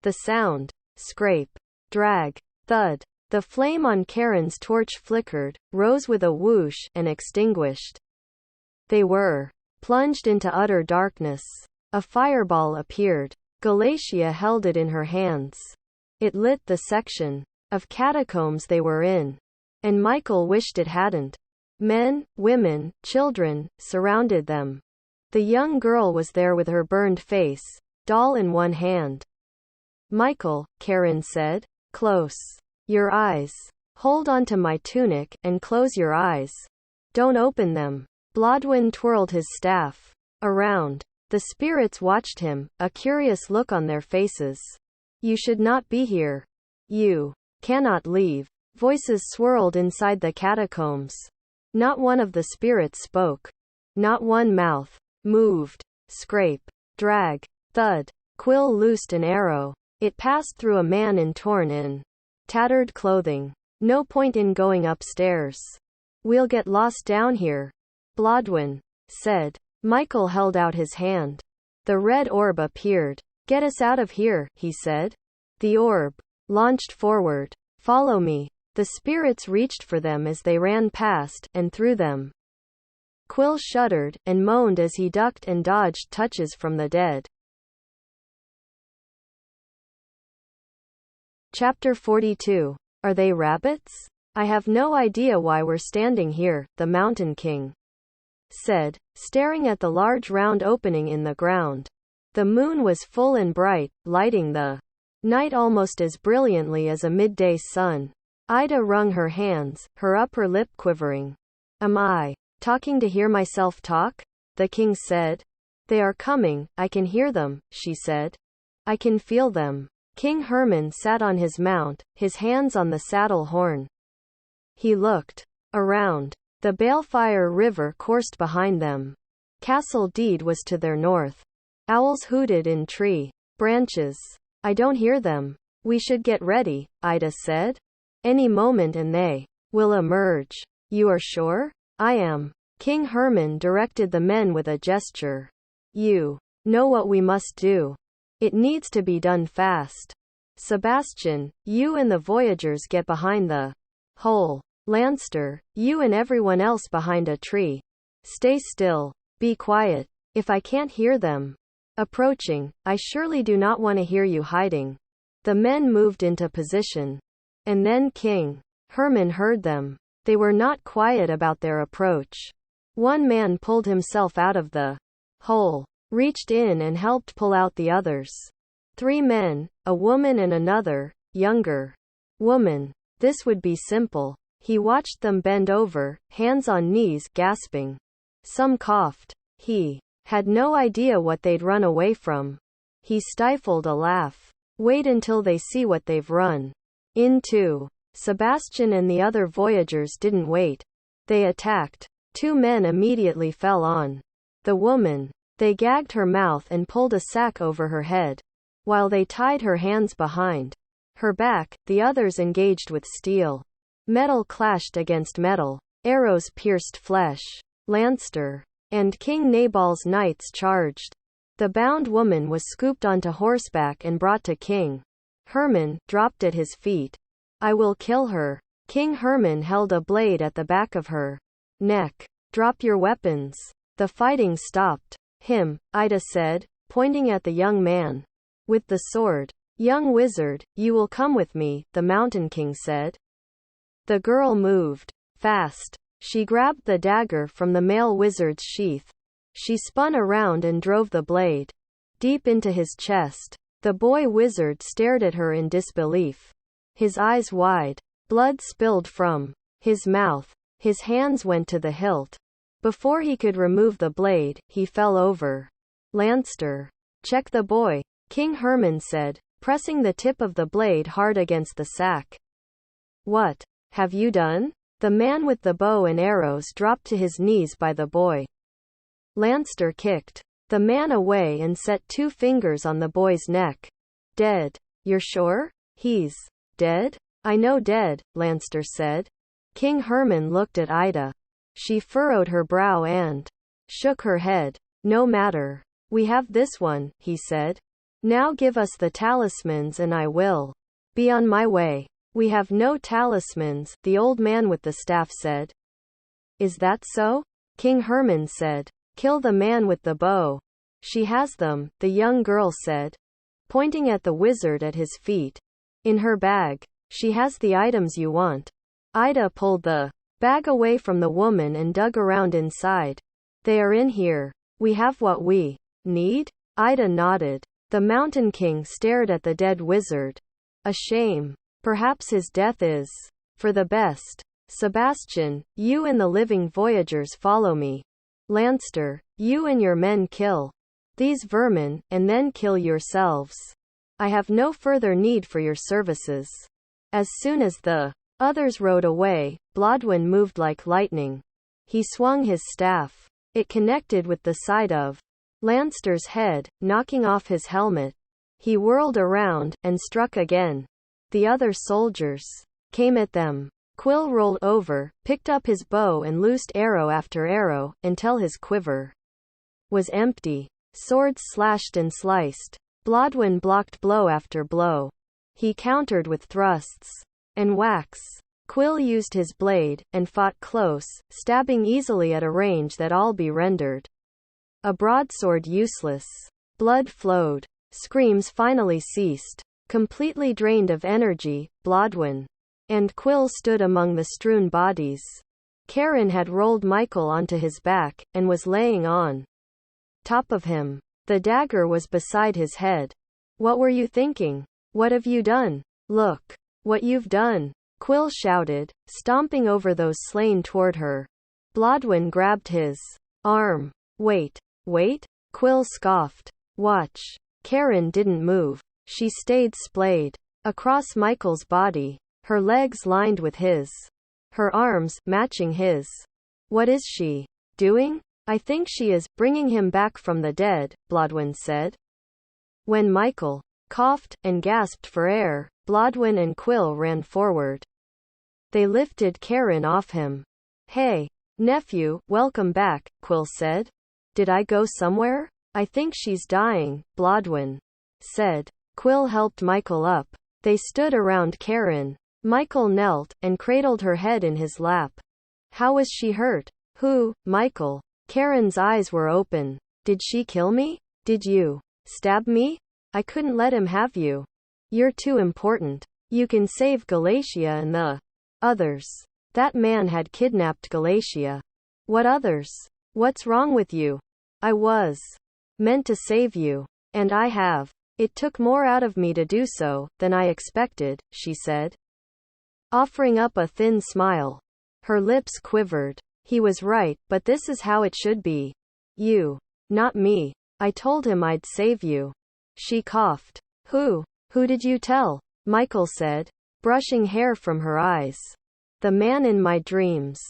S1: The sound. Scrape. Drag. Thud. The flame on Karen's torch flickered, rose with a whoosh, and extinguished. They were plunged into utter darkness. A fireball appeared. Galatia held it in her hands. It lit the section of catacombs they were in. And Michael wished it hadn't. Men, women, children, surrounded them. The young girl was there with her burned face, doll in one hand. Michael, Karen said. Close your eyes. Hold onto my tunic, and close your eyes. Don't open them. Blodwyn twirled his staff around. The spirits watched him, a curious look on their faces. You should not be here. You cannot leave. Voices swirled inside the catacombs. Not one of the spirits spoke. Not one mouth moved. Scrape. Drag. Thud. Quill loosed an arrow. It passed through a man in torn in tattered clothing. No point in going upstairs. We'll get lost down here, Blodwyn said. Michael held out his hand. The red orb appeared. Get us out of here, he said. The orb launched forward. Follow me. The spirits reached for them as they ran past, and through them. Quill shuddered, and moaned as he ducked and dodged touches from the dead. Chapter 42. Are they rabbits? I have no idea why we're standing here, the Mountain King said, staring at the large round opening in the ground. The moon was full and bright, lighting the night almost as brilliantly as a midday sun. Ida wrung her hands, her upper lip quivering. Am I talking to hear myself talk? The king said. They are coming, I can hear them, she said. I can feel them. King Herman sat on his mount, his hands on the saddle horn. He looked around. The Balefire River coursed behind them. Castle Deed was to their north. Owls hooted in tree branches. I don't hear them. We should get ready, Ida said. Any moment and they will emerge. You are sure? I am. King Herman directed the men with a gesture. You know what we must do. It needs to be done fast. Sebastian, you and the Voyagers get behind the hole. Lanster, you and everyone else behind a tree. Stay still. Be quiet. If I can't hear them approaching, I surely do not want to hear you hiding. The men moved into position. And then King Herman heard them. They were not quiet about their approach. One man pulled himself out of the hole, reached in and helped pull out the others. 3 men, a woman and another, younger woman. This would be simple. He watched them bend over, hands on knees, gasping. Some coughed. He had no idea what they'd run away from. He stifled a laugh. Wait until they see what they've run into. Sebastian and the other Voyagers didn't wait. They attacked. 2 men immediately fell on the woman. They gagged her mouth and pulled a sack over her head. While they tied her hands behind her back, the others engaged with steel Metal clashed against metal. Arrows pierced flesh. Lancer and King Nabal's knights charged. The bound woman was scooped onto horseback and brought to King Herman, dropped at his feet. I will kill her. King Herman held a blade at the back of her neck. Drop your weapons. The fighting stopped. Ida said, pointing at the young man with the sword. Young wizard, you will come with me, the Mountain King said. The girl moved fast. She grabbed the dagger from the male wizard's sheath. She spun around and drove the blade deep into his chest. The boy wizard stared at her in disbelief. His eyes wide. Blood spilled from his mouth. His hands went to the hilt. Before he could remove the blade, he fell over. Lancer, check the boy, King Herman said, pressing the tip of the blade hard against the sack. What have you done? The man with the bow and arrows dropped to his knees by the boy. Lancer kicked the man away and set 2 fingers on the boy's neck. Dead. You're sure? He's dead? I know dead, Lancer said. King Herman looked at Ida. She furrowed her brow and shook her head. No matter. We have this one, he said. Now give us the talismans and I will be on my way. We have no talismans, the old man with the staff said. Is that so? King Herman said. Kill the man with the bow. She has them, the young girl said, pointing at the wizard at his feet. In her bag. She has the items you want. Ida pulled the bag away from the woman and dug around inside. They are in here. We have what we need? Ida nodded. The Mountain King stared at the dead wizard. A shame. Perhaps his death is for the best. Sebastian, you and the living voyagers follow me. Lancer, you and your men kill these vermin, and then kill yourselves. I have no further need for your services. As soon as the others rode away, Blodwin moved like lightning. He swung his staff. It connected with the side of Lancer's head, knocking off his helmet. He whirled around, and struck again. The other soldiers came at them. Quill rolled over, picked up his bow and loosed arrow after arrow, until his quiver was empty. Swords slashed and sliced. Blodwin blocked blow after blow. He countered with thrusts and whacks. Quill used his blade, and fought close, stabbing easily at a range that all be rendered a broadsword useless. Blood flowed. Screams finally ceased. Completely drained of energy, Blodwin and Quill stood among the strewn bodies. Karen had rolled Michael onto his back, and was laying on top of him. The dagger was beside his head. What were you thinking? What have you done? Look what you've done, Quill shouted, stomping over those slain toward her. Blodwin grabbed his arm. Wait, Quill scoffed. Watch. Karen didn't move. She stayed splayed across Michael's body, her legs lined with his, her arms matching his. What is she doing? I think she is bringing him back from the dead, Blodwin said. When Michael coughed and gasped for air, Blodwin and Quill ran forward. They lifted Karen off him. Hey, nephew, welcome back, Quill said. Did I go somewhere? I think she's dying, Blodwin said. Quill helped Michael up. They stood around Karen. Michael knelt, and cradled her head in his lap. How was she hurt? Who, Michael? Karen's eyes were open. Did she kill me? Did you stab me? I couldn't let him have you. You're too important. You can save Galatia and the others. That man had kidnapped Galatia. What others? What's wrong with you? I was meant to save you. And I have. It took more out of me to do so than I expected, she said, offering up a thin smile. Her lips quivered. He was right, but this is how it should be. You. Not me. I told him I'd save you. She coughed. Who did you tell? Michael said, brushing hair from her eyes. The man in my dreams.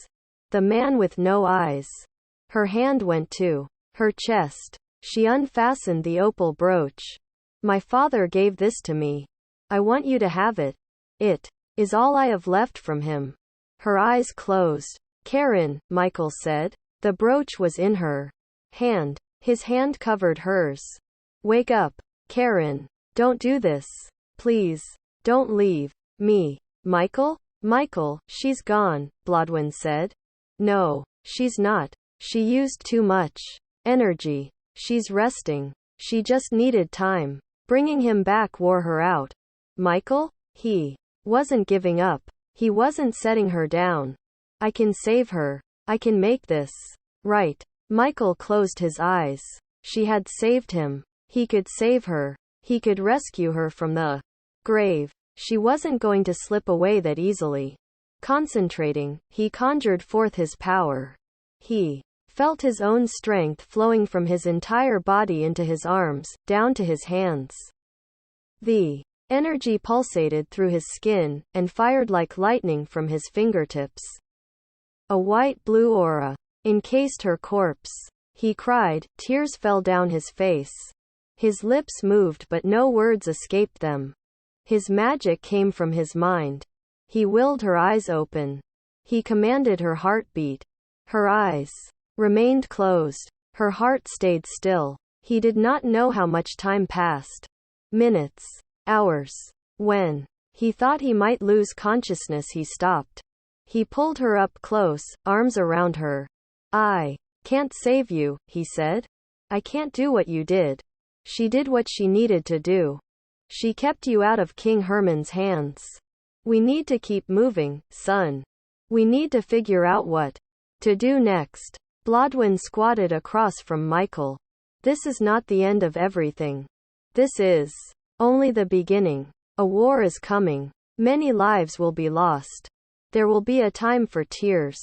S1: The man with no eyes. Her hand went to her chest. She unfastened the opal brooch. My father gave this to me. I want you to have it. It is all I have left from him. Her eyes closed. Karen, Michael said. The brooch was in her hand. His hand covered hers. Wake up, Karen. Don't do this. Please. Don't leave me. Michael? Michael, she's gone, Blodwin said. No, she's not. She used too much energy. She's resting. She just needed time. Bringing him back wore her out. Michael? He wasn't giving up. He wasn't setting her down. I can save her. I can make this right. Michael closed his eyes. She had saved him. He could save her. He could rescue her from the grave. She wasn't going to slip away that easily. Concentrating, he conjured forth his power. He felt his own strength flowing from his entire body into his arms, down to his hands. The energy pulsated through his skin, and fired like lightning from his fingertips. A white-blue aura encased her corpse. He cried, tears fell down his face. His lips moved but no words escaped them. His magic came from his mind. He willed her eyes open. He commanded her heartbeat. Her eyes remained closed. Her heart stayed still. He did not know how much time passed. Minutes. Hours. When he thought he might lose consciousness, he stopped. He pulled her up close, arms around her. I can't save you, he said. I can't do what you did. She did what she needed to do. She kept you out of King Herman's hands. We need to keep moving, son. We need to figure out what to do next. Blodwin squatted across from Michael. This is not the end of everything. This is only the beginning. A war is coming. Many lives will be lost. There will be a time for tears.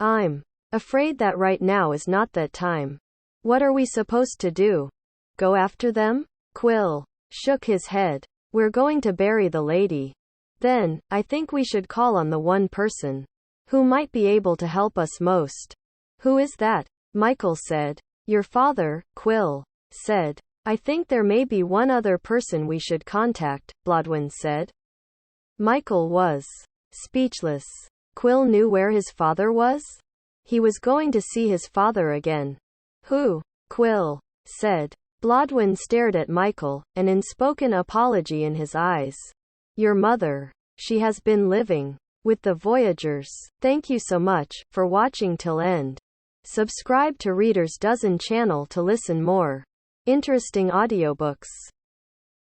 S1: I'm afraid that right now is not that time. What are we supposed to do? Go after them? Quill shook his head. We're going to bury the lady. Then, I think we should call on the one person who might be able to help us most. Who is that? Michael said. Your father, Quill said. I think there may be one other person we should contact, Blodwin said. Michael was speechless. Quill knew where his father was? He was going to see his father again. Who? Quill said. Blodwin stared at Michael, an unspoken apology in his eyes. Your mother. She has been living with the Voyagers. Thank you so much for watching till end. Subscribe to Reader's Dozen channel to listen more interesting audiobooks.